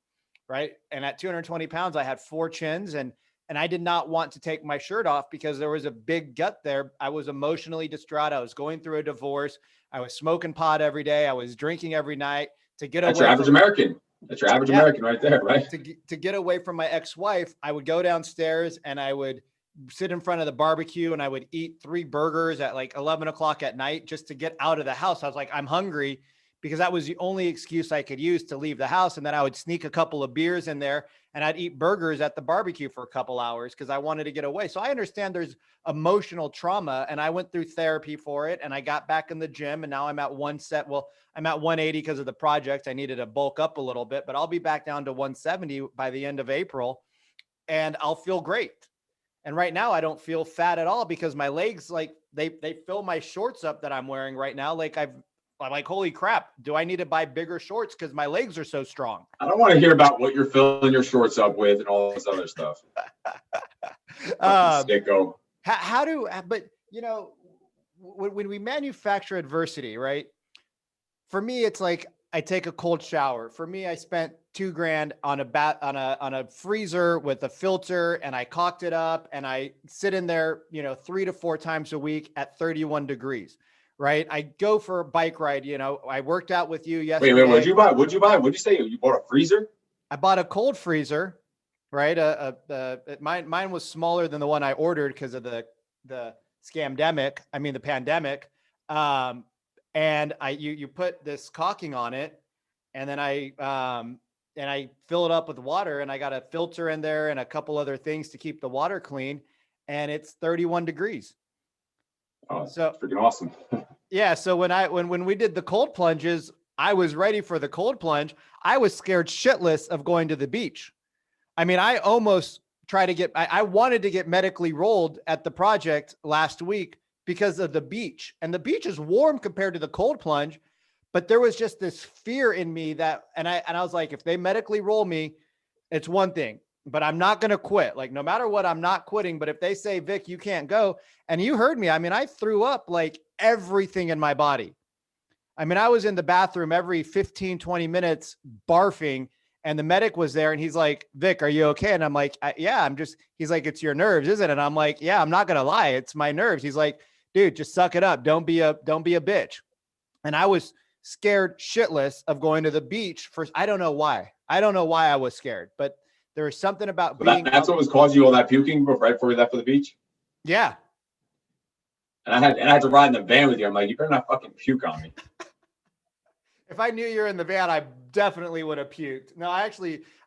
right? And at 220 pounds, I had 4 chins and I did not want to take my shirt off because there was a big gut there. I was emotionally distraught. I was going through a divorce. I was smoking pot every day. I was drinking every night to get away. That's your average American. That's your average American right there, right? To get away from my ex-wife, I would go downstairs and I would sit in front of the barbecue and I would eat 3 burgers at like 11 o'clock at night just to get out of the house. I was like, I'm hungry, because that was the only excuse I could use to leave the house. And then I would sneak a couple of beers in there and I'd eat burgers at the barbecue for a couple hours because I wanted to get away. So I understand there's emotional trauma, and I went through therapy for it, and I got back in the gym, and now I'm at I'm at 180 because of the project. I needed to bulk up a little bit, but I'll be back down to 170 by the end of April, and I'll feel great. And right now I don't feel fat at all because my legs, like they fill my shorts up that I'm wearing right now. I'm like, holy crap, do I need to buy bigger shorts because my legs are so strong? I don't want to hear about what you're filling your shorts up with and all this other stuff. Sicko. But you know, when we manufacture adversity, right? For me, it's like I take a cold shower. For me, I spent $2,000 on a freezer with a filter, and I caulked it up, and I sit in there, 3 to 4 times a week at 31 degrees. Right. I go for a bike ride. I worked out with you yesterday. Wait, what'd you buy? What'd you say? You bought a freezer? I bought a cold freezer, right? Mine was smaller than the one I ordered because of the scamdemic. I mean, the pandemic. And you put this caulking on it, and then I fill it up with water, and I got a filter in there and a couple other things to keep the water clean. And it's 31 degrees. Oh, so freaking awesome. Yeah. So when we did the cold plunges, I was ready for the cold plunge. I was scared shitless of going to the beach. I mean, I almost I wanted to get medically rolled at the project last week because of the beach, and the beach is warm compared to the cold plunge, but there was just this fear in me and I was like, if they medically roll me, it's one thing, but I'm not going to quit. Like, no matter what, I'm not quitting. But if they say, Vic, you can't go. And you heard me. I mean, I threw up like everything in my body. I mean, I was in the bathroom every 15, 20 minutes barfing, and the medic was there, and he's like, Vic, are you okay? And I'm like, yeah, he's like, it's your nerves, isn't it? And I'm like, yeah, I'm not going to lie. It's my nerves. He's like, dude, just suck it up. Don't be a bitch. And I was scared shitless of going to the beach I don't know why. I don't know why I was scared, but there was something about that's what was causing you all that puking right before we left for the beach? Yeah. And I had to ride in the van with you. I'm like, you better not fucking puke on me. If I knew you were in the van, I definitely would have puked. No, I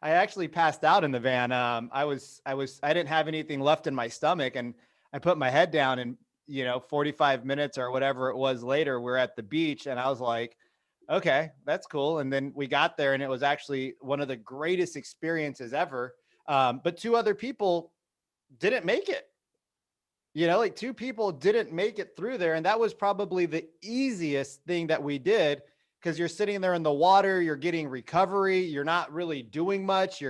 actually passed out in the van. I didn't have anything left in my stomach, and I put my head down, and 45 minutes or whatever it was later, we're at the beach, and I was like, okay, that's cool. And then we got there, and it was actually one of the greatest experiences ever. But 2 other people didn't make it. Like 2 people didn't make it through there. And that was probably the easiest thing that we did, because you're sitting there in the water, you're getting recovery, you're not really doing much.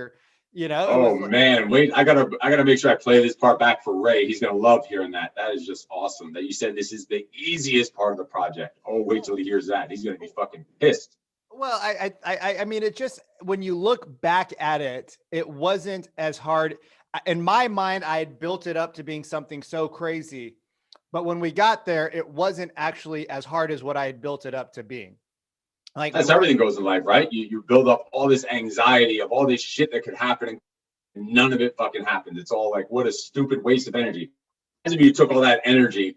Oh man, wait, I gotta make sure I play this part back for Ray. He's gonna love hearing that. That is just awesome that you said this is the easiest part of the project. Oh, wait till he hears that. He's gonna be fucking pissed. Well, I mean, it just, when you look back at it, it wasn't as hard. In my mind, I had built it up to being something so crazy, but when we got there, it wasn't actually as hard as what I had built it up to being. Like, that's everything goes in life, right? You build up all this anxiety of all this shit that could happen, and none of it fucking happens. It's all like, what a stupid waste of energy. As if you took all that energy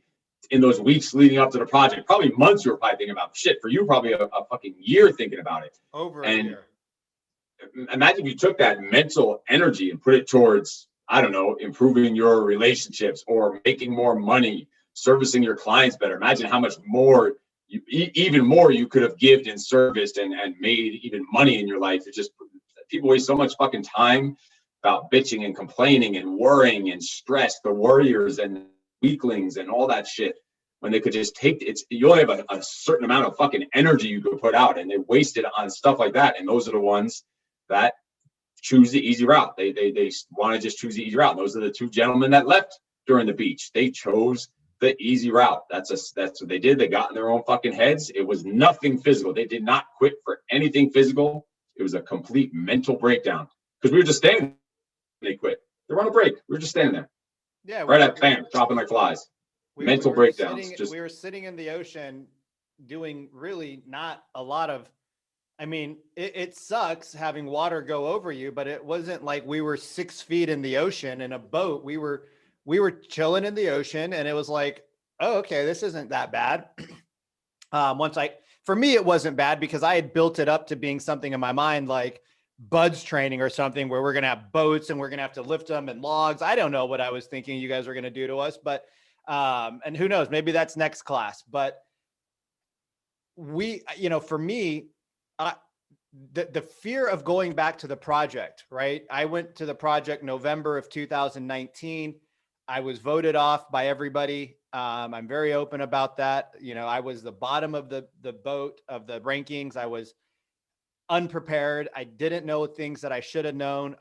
in those weeks leading up to the project, probably months you were probably thinking about shit. For you, probably a fucking year thinking about it. Over a And year. imagine if you took that mental energy and put it towards, I don't know, improving your relationships or making more money, servicing your clients better. Imagine how much more even more you could have given and serviced and made even money in your life. It's just people waste so much fucking time about bitching and complaining and worrying and stress, the warriors and weaklings and all that shit, when they could just take it. You only have a certain amount of fucking energy you could put out, and they waste it on stuff like that. And those are the ones that choose the easy route. They want to just choose the easy route. And those are the two gentlemen that left during the beach. They chose the easy route. That's what they did. They got in their own fucking heads. It was nothing physical. They did not quit for anything physical. It was a complete mental breakdown, because we were just standing. They quit. They were on a break. We were just standing there. Yeah. Right at bam, dropping like flies. Mental breakdowns. We were sitting in the ocean doing really not a lot of, I mean, it sucks having water go over you, but it wasn't like we were 6 feet in the ocean in a boat. We were chilling in the ocean, and it was like, oh, okay, this isn't that bad. For me, it wasn't bad because I had built it up to being something in my mind, like buds training or something, where we're going to have boats and we're going to have to lift them and logs. I don't know what I was thinking you guys were going to do to us, but, and who knows, maybe that's next class, but for me, the fear of going back to the project, right? I went to the project November of 2019. I was voted off by everybody. I'm very open about that. I was the bottom of the boat of the rankings. I was unprepared. I didn't know things that I should have known.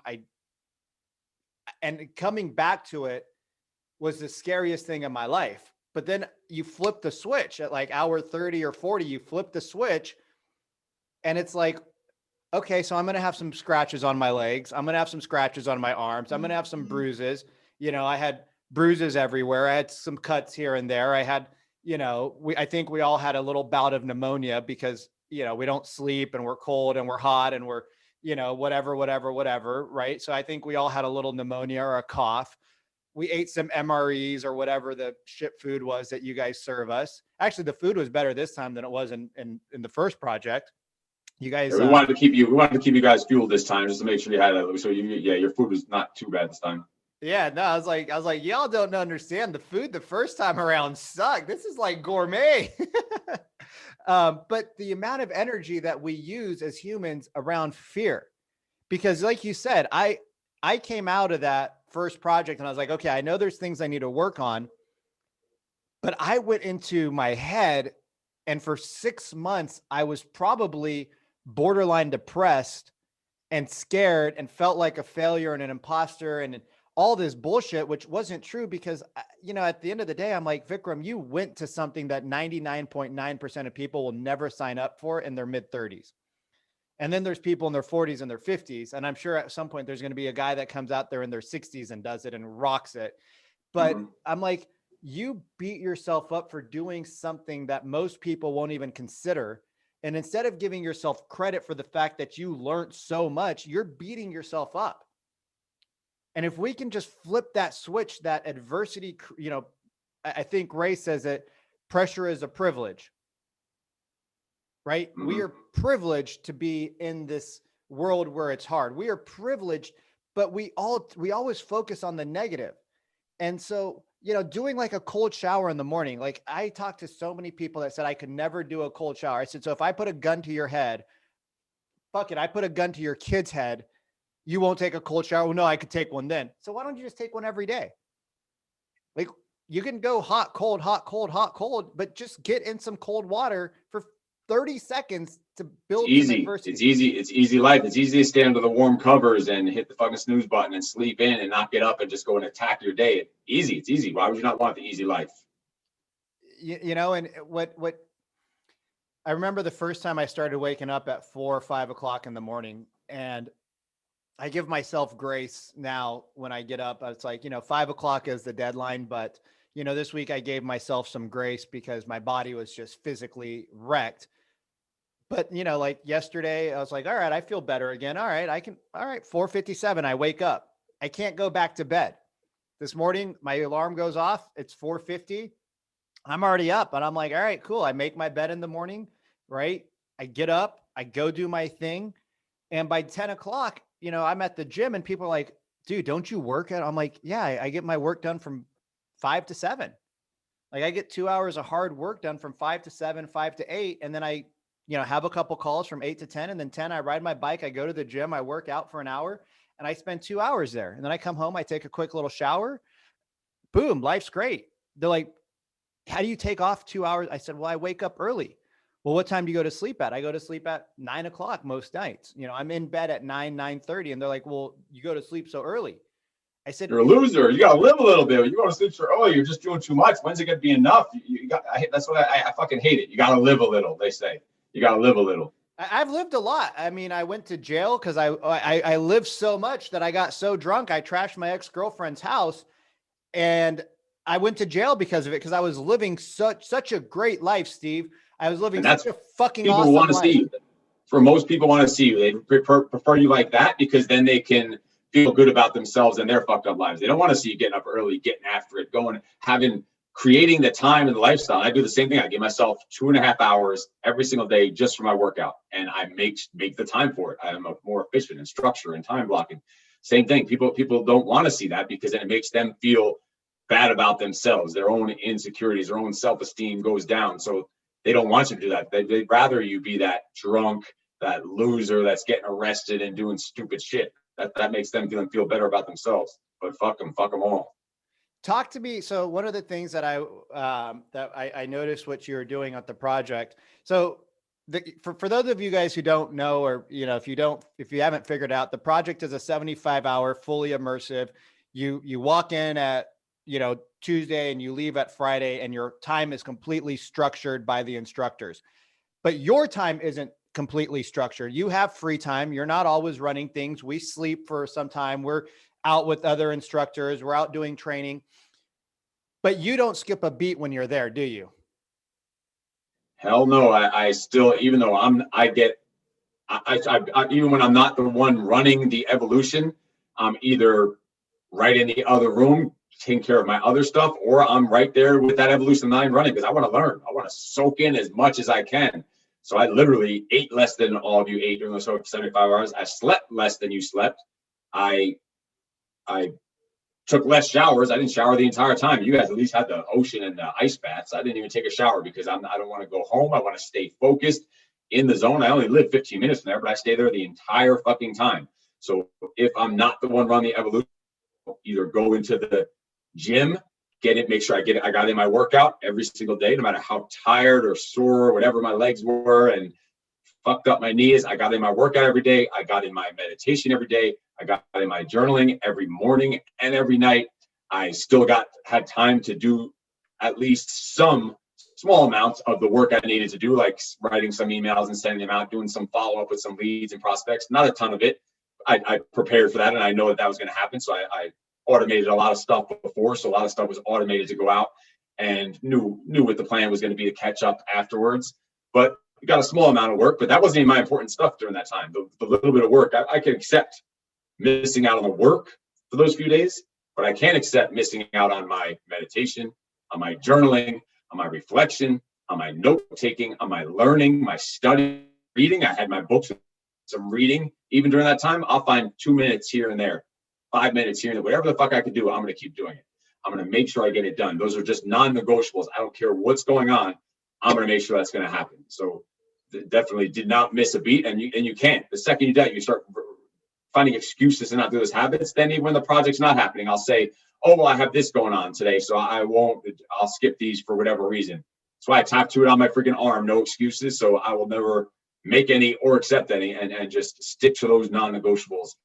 And coming back to it was the scariest thing in my life. But then you flip the switch at like hour 30 or 40, you flip the switch, and it's like, okay, so I'm going to have some scratches on my legs. I'm going to have some scratches on my arms. I'm going to have some bruises. I had bruises everywhere. I had some cuts here and there. I had, I think we all had a little bout of pneumonia because, we don't sleep and we're cold and we're hot and we're, whatever. Right. So I think we all had a little pneumonia or a cough. We ate some MREs or whatever the shit food was that you guys serve us. Actually, the food was better this time than it was in the first project. You guys, we wanted to keep you guys fueled this time, just to make sure you had it. So your food was not too bad this time. Yeah, no, I was like, y'all don't understand the food the first time around sucked. This is like gourmet. But the amount of energy that we use as humans around fear, because like you said, I came out of that first project and I was like, okay, I know there's things I need to work on, but I went into my head, and for 6 months, I was probably borderline depressed and scared and felt like a failure and an imposter and all this bullshit, which wasn't true because, at the end of the day, I'm like, Vikram, you went to something that 99.9% of people will never sign up for in their mid 30s. And then there's people in their 40s and their 50s. And I'm sure at some point there's going to be a guy that comes out there in their 60s and does it and rocks it. But I'm like, you beat yourself up for doing something that most people won't even consider. And instead of giving yourself credit for the fact that you learned so much, you're beating yourself up. And if we can just flip that switch, that adversity, I think Ray says it, pressure is a privilege, right? Mm-hmm. We are privileged to be in this world where it's hard. We are privileged, but we always focus on the negative. And so, doing like a cold shower in the morning, like I talked to so many people that said I could never do a cold shower. I said, so if I put a gun to your head, fuck it, I put a gun to your kid's head, you won't take a cold shower? Well, no, I could take one then. So why don't you just take one every day? Like you can go hot, cold, hot, cold, hot, cold, but just get in some cold water for 30 seconds to build some adversity. It's easy. It's easy life. It's easy to stay under the warm covers and hit the fucking snooze button and sleep in and not get up and just go and attack your day. It's easy. Why would you not want the easy life? And what I remember the first time I started waking up at 4 or 5 o'clock in the morning, and I give myself grace now when I get up. It's like, 5 o'clock is the deadline, but this week I gave myself some grace because my body was just physically wrecked. But, like yesterday, I was like, all right, I feel better again. All right, 4:57, I wake up. I can't go back to bed. This morning, my alarm goes off. It's 4:50. I'm already up, and I'm like, all right, cool. I make my bed in the morning, right? I get up, I go do my thing. And by 10 o'clock, I'm at the gym and people are like, dude, don't you work at? I'm like, yeah, I get my work done from 5 to 7. Like I get 2 hours of hard work done from 5 to 7, 5 to 8. And then I, have a couple calls from 8 to 10. And then 10, I ride my bike, I go to the gym, I work out for an hour and I spend 2 hours there. And then I come home, I take a quick little shower. Boom, life's great. They're like, how do you take off 2 hours? I said, well, I wake up early. Well, what time do you go to sleep at? I go to sleep at 9 o'clock most nights. I'm in bed at 9:30. And they're like, well, you go to sleep so early. I said, You're a loser. You got to live a little bit. You go to sleep so early. You're just doing too much. When's it going to be enough? That's what I fucking hate it. You got to live a little. They say you got to live a little. I've lived a lot. I mean, I went to jail because I lived so much that I got so drunk. I trashed my ex-girlfriend's house and I went to jail because of it. Cause I was living such a great life, Steve. I was living such a fucking awesome life. People want to see you. For most people want to see you. They prefer you like that because then they can feel good about themselves and their fucked up lives. They don't want to see you getting up early, getting after it, creating the time and the lifestyle. I do the same thing. I give myself 2.5 hours every single day just for my workout, and I make the time for it. I'm more efficient in structure and time blocking. Same thing. People don't want to see that because then it makes them feel bad about themselves. Their own insecurities, their own self-esteem goes down. So they don't want you to do that. They'd rather you be that drunk, that loser that's getting arrested and doing stupid shit. That makes them feel better about themselves. But fuck them all. Talk to me. So one of the things that I noticed what you were doing at the project. So for those of you guys who don't know, or if you haven't figured out, the project is a 75-hour fully immersive. You walk in at Tuesday and you leave at Friday, and your time is completely structured by the instructors. But your time isn't completely structured. You have free time. You're not always running things. We sleep for some time. We're out with other instructors. We're out doing training. But you don't skip a beat when you're there, do you? Hell no. I still, even though even when I'm not the one running the evolution, I'm either right in the other room taking care of my other stuff, or I'm right there with that evolution that I'm running because I want to learn. I want to soak in as much as I can. So I literally ate less than all of you ate during those 75 hours. I slept less than you slept. I took less showers. I didn't shower the entire time. You guys at least had the ocean and the ice baths. I didn't even take a shower because I don't want to go home. I want to stay focused in the zone. I only live 15 minutes from there, but I stay there the entire fucking time. So if I'm not the one running the evolution, I'll either go into the gym, make sure I got in my workout every single day, no matter how tired or sore or whatever my legs were and fucked up my knees. I got in my workout every day. I got in my meditation every day. I got in my journaling every morning and every night. I still had time to do at least some small amounts of the work I needed to do, like writing some emails and sending them out, doing some follow-up with some leads and prospects. Not a ton of it. I prepared for that, and I know that was going to happen. So I automated a lot of stuff before. So a lot of stuff was automated to go out, and knew what the plan was going to be to catch up afterwards. But we got a small amount of work, but that wasn't even my important stuff during that time. The little bit of work, I can accept missing out on the work for those few days, but I can't accept missing out on my meditation, on my journaling, on my reflection, on my note taking, on my learning, my study, reading. I had my books, some reading. Even during that time, I'll find 2 minutes here and there, 5 minutes here and there, whatever the fuck I could do, I'm going to keep doing it. I'm going to make sure I get it done. Those are just non-negotiables. I don't care what's going on. I'm going to make sure that's going to happen. So definitely did not miss a beat. And you can't. The second you do that, you start finding excuses to not do those habits. Then even when the project's not happening, I'll say, oh, well, I have this going on today, so I'll skip these for whatever reason. That's why I tattoo it on my freaking arm, no excuses. So I will never make any or accept any and just stick to those non-negotiables.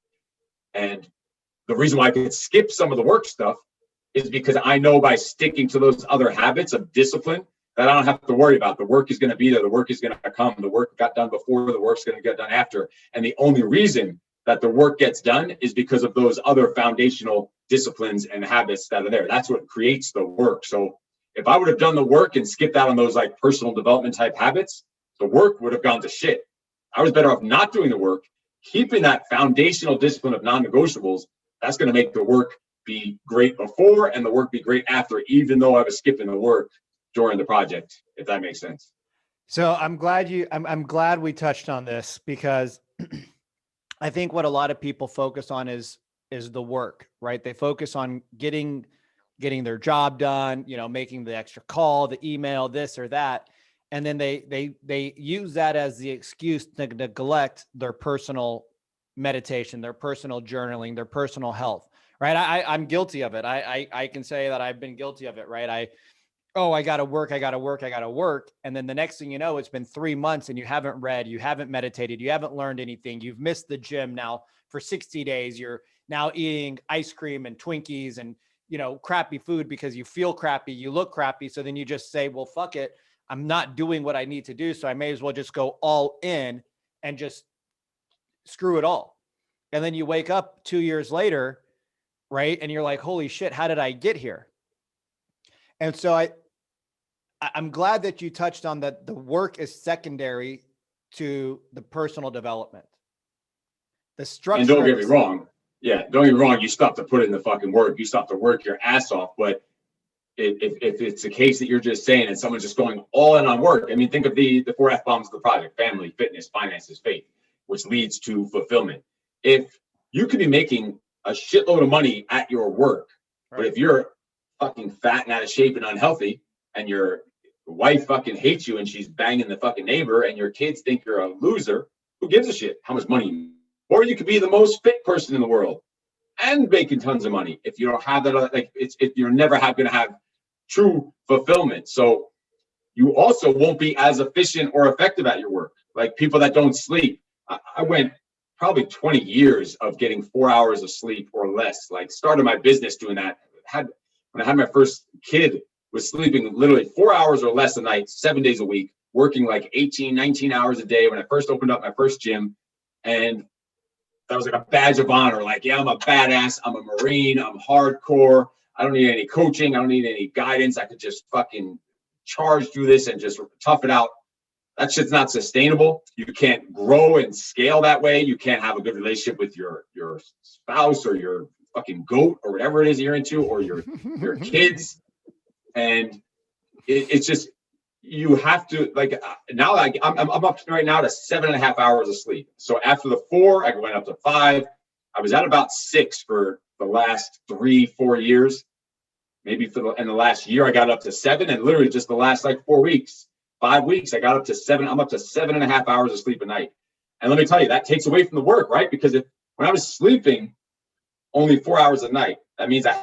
And the reason why I could skip some of the work stuff is because I know by sticking to those other habits of discipline that I don't have to worry about. The work is going to be there. The work is going to come. The work got done before. The work's going to get done after. And the only reason that the work gets done is because of those other foundational disciplines and habits that are there. That's what creates the work. So if I would have done the work and skipped out on those like personal development type habits, the work would have gone to shit. I was better off not doing the work, keeping that foundational discipline of non-negotiables. That's going to make the work be great before and the work be great after, even though I was skipping the work during the project, if that makes sense. So I'm glad we touched on this, because I think what a lot of people focus on is the work, right? They focus on getting their job done, making the extra call, the email, this or that. And then they use that as the excuse to neglect their personal meditation, their personal journaling, their personal health, right? I'm guilty of it. I can say that I've been guilty of it, right? I got to work. And then the next thing you know, it's been 3 months and you haven't read, you haven't meditated, you haven't learned anything. You've missed the gym now for 60 days. You're now eating ice cream and Twinkies and, crappy food because you feel crappy, you look crappy. So then you just say, well, fuck it. I'm not doing what I need to do. So I may as well just go all in and just screw it all. And then you wake up 2 years later, right? And you're like, holy shit, how did I get here? And so I'm glad that you touched on that. The work is secondary to the personal development. The structure. And don't get me wrong. Yeah, don't get me wrong. You still have to put in the fucking work. You still have to work your ass off. But if it's a case that you're just saying and someone's just going all in on work, I mean, think of the 4 F bombs of the project: family, fitness, finances, faith, which leads to fulfillment. If you could be making a shitload of money at your work, right, but if you're fucking fat and out of shape and unhealthy, and your wife fucking hates you and she's banging the fucking neighbor, and your kids think you're a loser, who gives a shit how much money you make? Or you could be the most fit person in the world and making tons of money. If you don't have that, like you're never going to have true fulfillment. So you also won't be as efficient or effective at your work. Like people that don't sleep. I went probably 20 years of getting 4 hours of sleep or less. Like started my business doing that. When I had my first kid, was sleeping literally 4 hours or less a night, 7 days a week, working like 18, 19 hours a day when I first opened up my first gym. And that was like a badge of honor. Like, yeah, I'm a badass. I'm a Marine. I'm hardcore. I don't need any coaching. I don't need any guidance. I could just fucking charge through this and just tough it out. That shit's not sustainable. You can't grow and scale that way. You can't have a good relationship with your spouse or your fucking goat or whatever it is you're into, or your kids. And it's just, you have to, like, now I'm up right now to 7.5 hours of sleep. So after the 4, I went up to 5. I was at about 6 for the last 3-4 years. Maybe in the last year, I got up to 7, and literally just the last like 4 weeks, 5 weeks, I got up to 7. I'm up to 7.5 hours of sleep a night. And let me tell you, that takes away from the work, right? Because when I was sleeping only 4 hours a night, that means I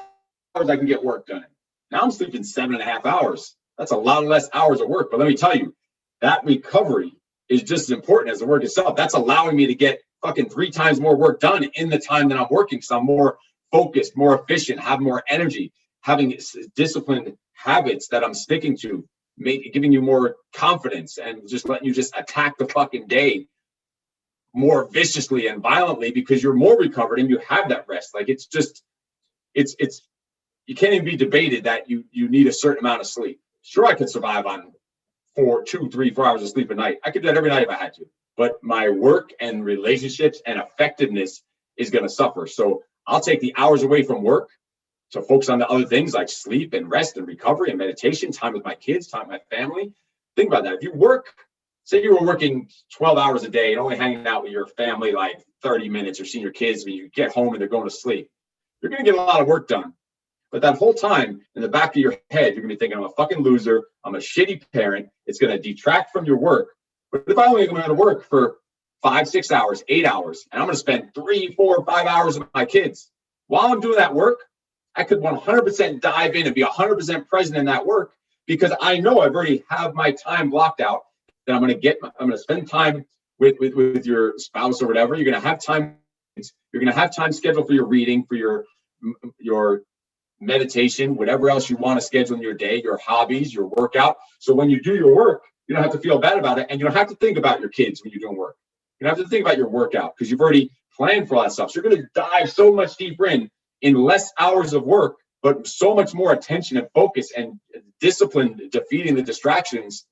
can get work done. Now I'm sleeping 7.5 hours. That's a lot less hours of work. But let me tell you, that recovery is just as important as the work itself. That's allowing me to get fucking 3 times more work done in the time that I'm working. So I'm more focused, more efficient, have more energy, having disciplined habits that I'm sticking to, giving you more confidence, and just letting you just attack the fucking day more viciously and violently because you're more recovered and you have that rest. Like it's you can't even be debated that you need a certain amount of sleep. Sure, I could survive on 2, 3, 4 hours of sleep a night. I could do that every night if I had to. But my work and relationships and effectiveness is going to suffer. So I'll take the hours away from work to focus on the other things like sleep and rest and recovery and meditation, time with my kids, time with my family. Think about that. If you work, say you were working 12 hours a day and only hanging out with your family like 30 minutes or seeing your kids when you get home and they're going to sleep, you're going to get a lot of work done. But that whole time in the back of your head, you're going to be thinking, I'm a fucking loser. I'm a shitty parent. It's going to detract from your work. But if I only go to work for 5, 6 hours, 8 hours, and I'm going to spend 3, 4, 5 hours with my kids, while I'm doing that work, I could 100% dive in and be 100% present in that work because I know I've already have my time blocked out that I'm going to spend time with your spouse or whatever. You're going to have time. You're going to have time scheduled for your reading, for your meditation, whatever else you want to schedule in your day, your hobbies, your workout. So when you do your work, you don't have to feel bad about it. And you don't have to think about your kids when you're doing work. You don't have to think about your workout because you've already planned for all that stuff. So you're going to dive so much deeper in less hours of work, but so much more attention and focus and discipline, defeating the distractions.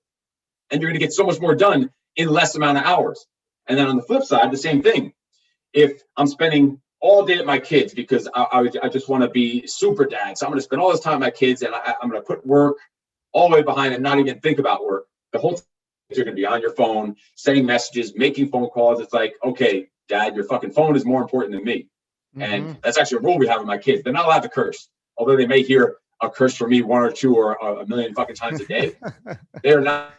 And you're going to get so much more done in less amount of hours. And then on the flip side, the same thing. If I'm spending all day at my kids because I just want to be super dad, so I'm going to spend all this time with my kids and I'm going to put work all the way behind and not even think about work. The whole time you're going to be on your phone, sending messages, making phone calls. It's like, okay, Dad, your fucking phone is more important than me. And that's actually a rule we have with my kids. They're not allowed to curse, although they may hear a curse from me one or two or a million fucking times a day. They're not.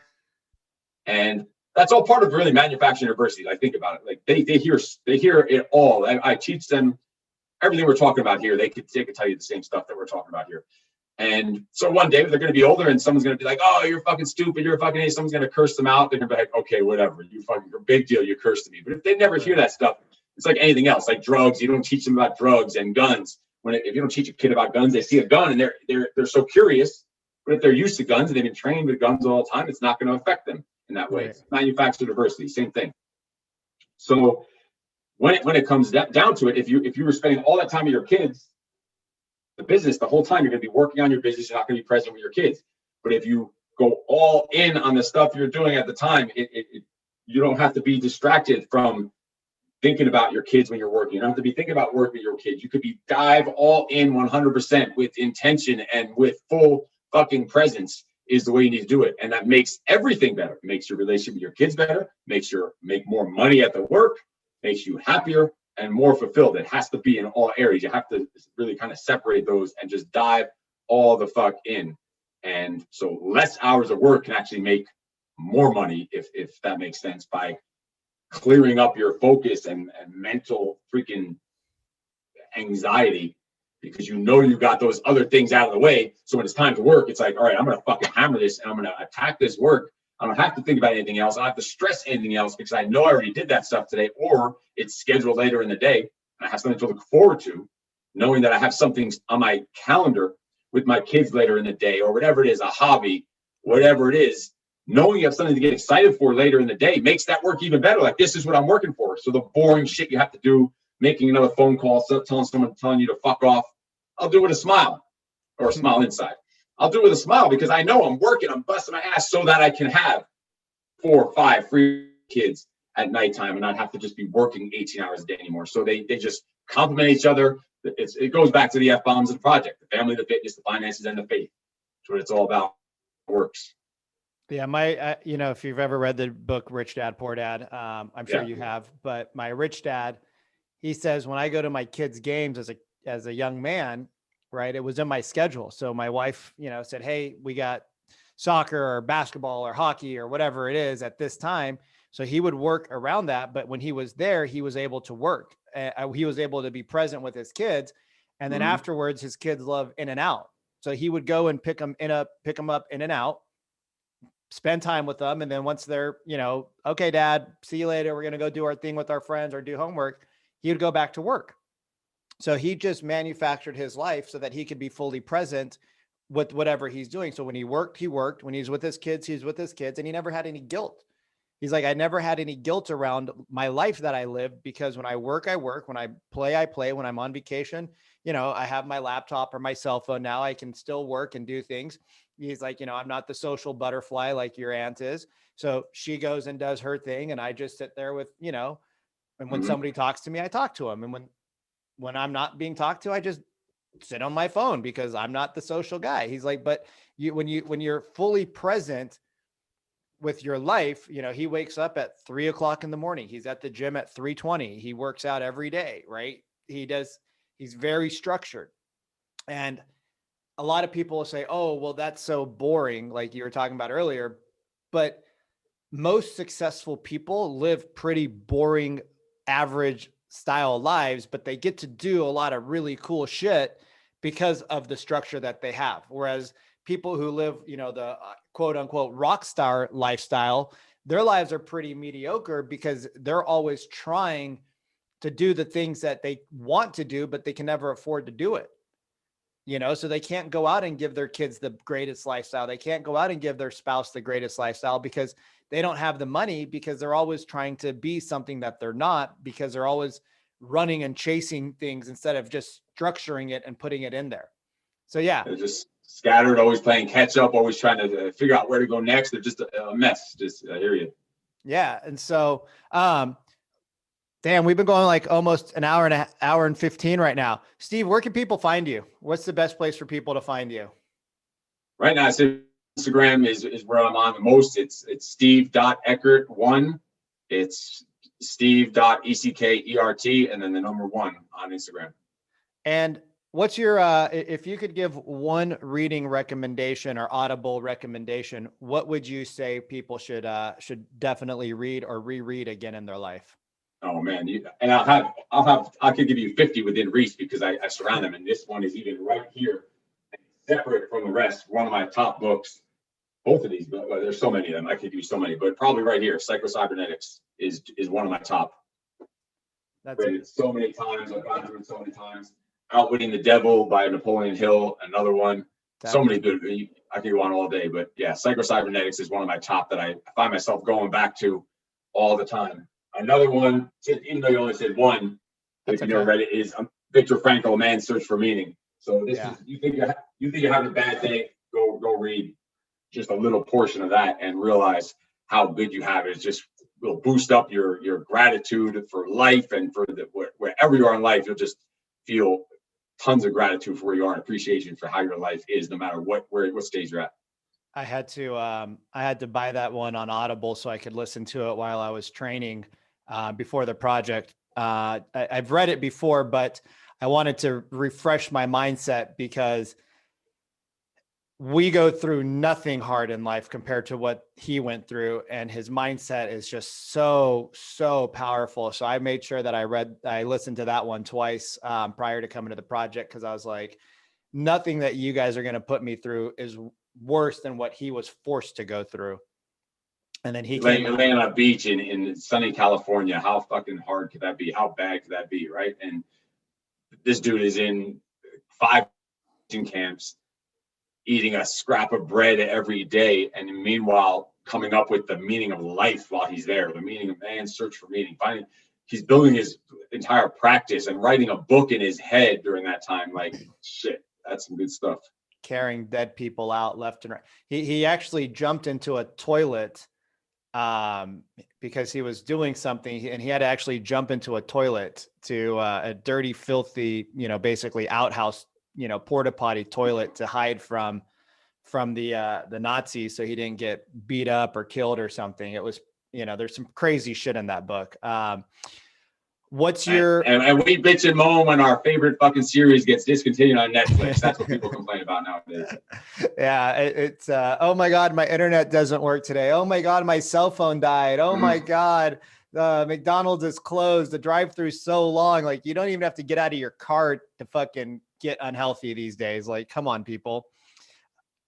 And that's all part of really manufacturing adversity. Like, think about it. Like, they hear it all. I teach them everything we're talking about here. They could tell you the same stuff that we're talking about here. And so one day they're going to be older and someone's going to be like, oh, you're fucking stupid. You're a fucking idiot. Someone's going to curse them out. They're going to be like, okay, whatever. You fucking, big deal. You cursed me. But if they never hear that stuff, it's like anything else, like drugs. You don't teach them about drugs and guns. If you don't teach a kid about guns, they see a gun and they're so curious. But if they're used to guns and they've been trained with guns all the time, it's not going to affect them in that way. Right. Manufactured diversity, same thing. So when it comes down to it, if you were spending all that time with your kids, the business, the whole time you're going to be working on your business, you're not going to be present with your kids. But if you go all in on the stuff you're doing at the time, you don't have to be distracted from thinking about your kids when you're working. You don't have to be thinking about work with your kids. You could be dive all in 100% with intention and with full fucking presence is the way you need to do it. And that makes everything better. It makes your relationship with your kids better, makes you make more money at the work, makes you happier and more fulfilled. It has to be in all areas. You have to really kind of separate those and just dive all the fuck in. And so less hours of work can actually make more money, if that makes sense, by clearing up your focus and mental freaking anxiety, because you know you got those other things out of the way. So when it's time to work, it's like, all right, I'm going to fucking hammer this and I'm going to attack this work. I don't have to think about anything else. I don't have to stress anything else because I know I already did that stuff today, or it's scheduled later in the day and I have something to look forward to, knowing that I have something on my calendar with my kids later in the day, or whatever it is, a hobby, whatever it is. Knowing you have something to get excited for later in the day makes that work even better. Like, this is what I'm working for. So the boring shit you have to do, making another phone call, telling you to fuck off, I'll do it with a smile, or a smile inside. I'll do it with a smile because I know I'm working, I'm busting my ass so that I can have 4, 5 free kids at nighttime and not have to just be working 18 hours a day anymore. So they just complement each other. It goes back to the F-bombs of the project: the family, the fitness, the finances, and the faith. That's what it's all about. It works. Yeah, if you've ever read the book Rich Dad, Poor Dad, I'm sure you have, but my rich dad, he says, when I go to my kids' games as a young man, right, it was in my schedule. So my wife, said, hey, we got soccer or basketball or hockey or whatever it is at this time. So he would work around that. But when he was there, he was able to work. He was able to be present with his kids. And then afterwards, his kids love in and out. So he would go and pick them up in and out, spend time with them. And then once they're, okay, Dad, see you later. We're going to go do our thing with our friends or do homework. He would go back to work. So he just manufactured his life so that he could be fully present with whatever he's doing. So when he worked, he worked. When he's with his kids, he's with his kids. And he never had any guilt. He's like, I never had any guilt around my life that I lived, because when I work, I work. When I play. When I'm on vacation, I have my laptop or my cell phone now. I can still work and do things. He's like, I'm not the social butterfly like your aunt is. So she goes and does her thing. And I just sit there with, and when somebody talks to me, I talk to them. And when I'm not being talked to, I just sit on my phone because I'm not the social guy. He's like, but when you're fully present with your life, he wakes up at 3 o'clock in the morning. He's at the gym at 3:20. He works out every day, right? He's very structured. And a lot of people will say, oh, well, that's so boring, like you were talking about earlier. But most successful people live pretty boring, average style lives, but they get to do a lot of really cool shit because of the structure that they have. Whereas people who live, the quote unquote rock star lifestyle, their lives are pretty mediocre because they're always trying to do the things that they want to do, but they can never afford to do it. So they can't go out and give their kids the greatest lifestyle. They can't go out and give their spouse the greatest lifestyle because they don't have the money, because they're always trying to be something that they're not, because they're always running and chasing things instead of just structuring it and putting it in there. So yeah. They're just scattered, always playing catch up, always trying to figure out where to go next. They're just a mess. I hear you. Yeah. And so, damn, we've been going like almost an hour and 15 right now. Steve, where can people find you? What's the best place for people to find you? Right now, I say Instagram is where I'm on the most. It's steve.eckert1. It's steve.eckert and then the number 1 on Instagram. And what's your, if you could give one reading recommendation or Audible recommendation, what would you say people should definitely read or reread again in their life? Oh man, I could give you 50 within reach because I surround them, and this one is even right here, separate from the rest. One of my top books, both of these, but there's so many of them. I could give you so many, but probably right here, Psycho-Cybernetics is one of my top. I've read it so many times. I've gone through it so many times. Outwitting the Devil by Napoleon Hill, another one. So many good. I could go on all day, but yeah, Psycho-Cybernetics is one of my top that I find myself going back to all the time. Another one, even though you only said one, if you never read it, is Viktor Frankl, A Man's Search for Meaning. So this is, you think you're having a bad day, go read just a little portion of that and realize how good you have it. It just will boost up your gratitude for life, and for wherever you are in life, you'll just feel tons of gratitude for where you are and appreciation for how your life is, no matter what stage you're at. I had to buy that one on Audible so I could listen to it while I was training before the project. I've read it before, but I wanted to refresh my mindset because we go through nothing hard in life compared to what he went through, and his mindset is just so powerful. So I made sure that I listened to that one twice prior to coming to the project, because I was like, nothing that you guys are going to put me through is worse than what he was forced to go through. And then he laying on a beach in sunny California. How fucking hard could that be? How bad could that be, right? And this dude is in 5 camps, eating a scrap of bread every day, and meanwhile coming up with the meaning of life while he's there, the meaning of man's search for meaning. He's building his entire practice and writing a book in his head during that time. Like, shit, that's some good stuff. Carrying dead people out left and right. He actually jumped into a toilet because he was doing something, and he had to actually jump into a toilet, to a dirty, filthy, basically outhouse, porta potty toilet, to hide from the Nazis, so he didn't get beat up or killed or something. It was, there's some crazy shit in that book. What's your and we bitch and moan when our favorite fucking series gets discontinued on Netflix. That's what people complain about nowadays. Yeah, it's oh my God, my internet doesn't work today. Oh my God, my cell phone died. Oh my God, McDonald's is closed. The drive-thru's so long. Like, you don't even have to get out of your car to fucking get unhealthy these days. Like, come on, people.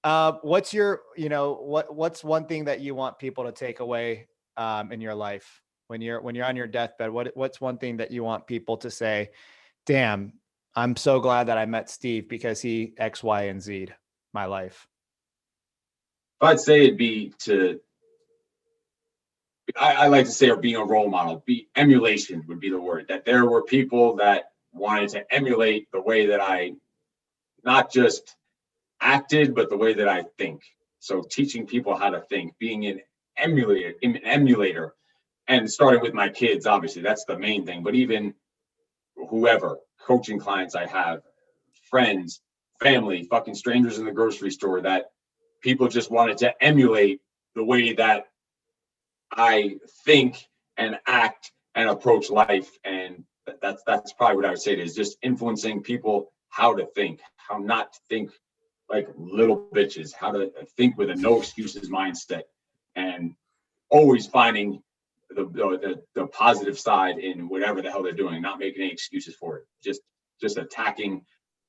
What's your, what's one thing that you want people to take away in your life when you're on your deathbed? What's one thing that you want people to say, damn, I'm so glad that I met Steve because he X, Y, and Z'd my life? I'd say it'd be I like to say, or being a role model, emulation would be the word. That there were people that wanted to emulate the way that I not just acted, but the way that I think. So teaching people how to think, being an emulator, and starting with my kids, obviously, that's the main thing. But even whoever, coaching clients I have, friends, family, fucking strangers in the grocery store, that people just wanted to emulate the way that I think and act and approach life. And that's probably what I would say. It is just influencing people how to think, how not to think like little bitches, how to think with a no excuses mindset, and always finding the positive side in whatever the hell they're doing, not making any excuses for it, just attacking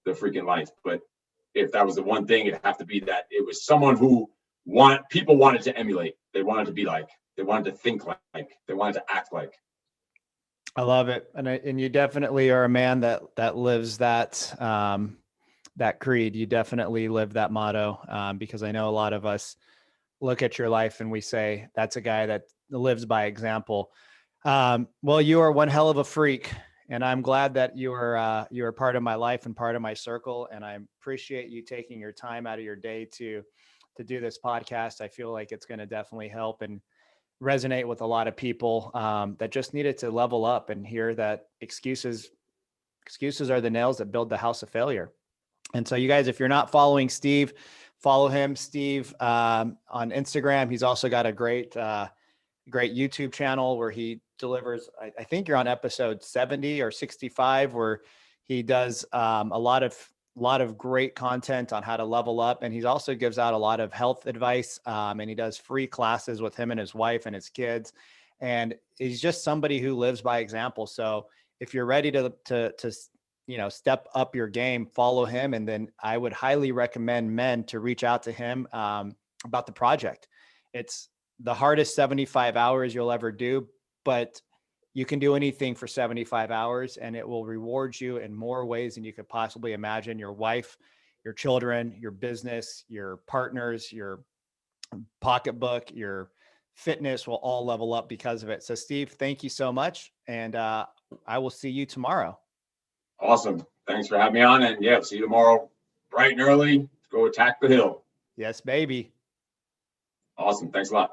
the freaking life. But if that was the one thing, it'd have to be that it was someone who people wanted to emulate. They wanted to be like, they wanted to think like, they wanted to act like. I love it. And you definitely are a man that lives that, that creed. You definitely live that motto, because I know a lot of us look at your life and we say, that's a guy that lives by example. Well, you are one hell of a freak, and I'm glad that you are part of my life and part of my circle. And I appreciate you taking your time out of your day to do this podcast. I feel like it's going to definitely help and resonate with a lot of people that just needed to level up and hear that excuses are the nails that build the house of failure. And so you guys, if you're not following Steve, follow him, Steve, on Instagram. He's also got a great YouTube channel where he delivers. I think you're on episode 70 or 65, where he does a lot of great content on how to level up. And he also gives out a lot of health advice. And he does free classes with him and his wife and his kids. And he's just somebody who lives by example. So if you're ready to step up your game, follow him. And then I would highly recommend men to reach out to him about the project. It's the hardest 75 hours you'll ever do, but you can do anything for 75 hours and it will reward you in more ways than you could possibly imagine. Your wife, your children, your business, your partners, your pocketbook, your fitness will all level up because of it. So Steve, thank you so much. And I will see you tomorrow. Awesome. Thanks for having me on. And yeah, see you tomorrow bright and early. Go attack the hill. Yes, baby. Awesome. Thanks a lot.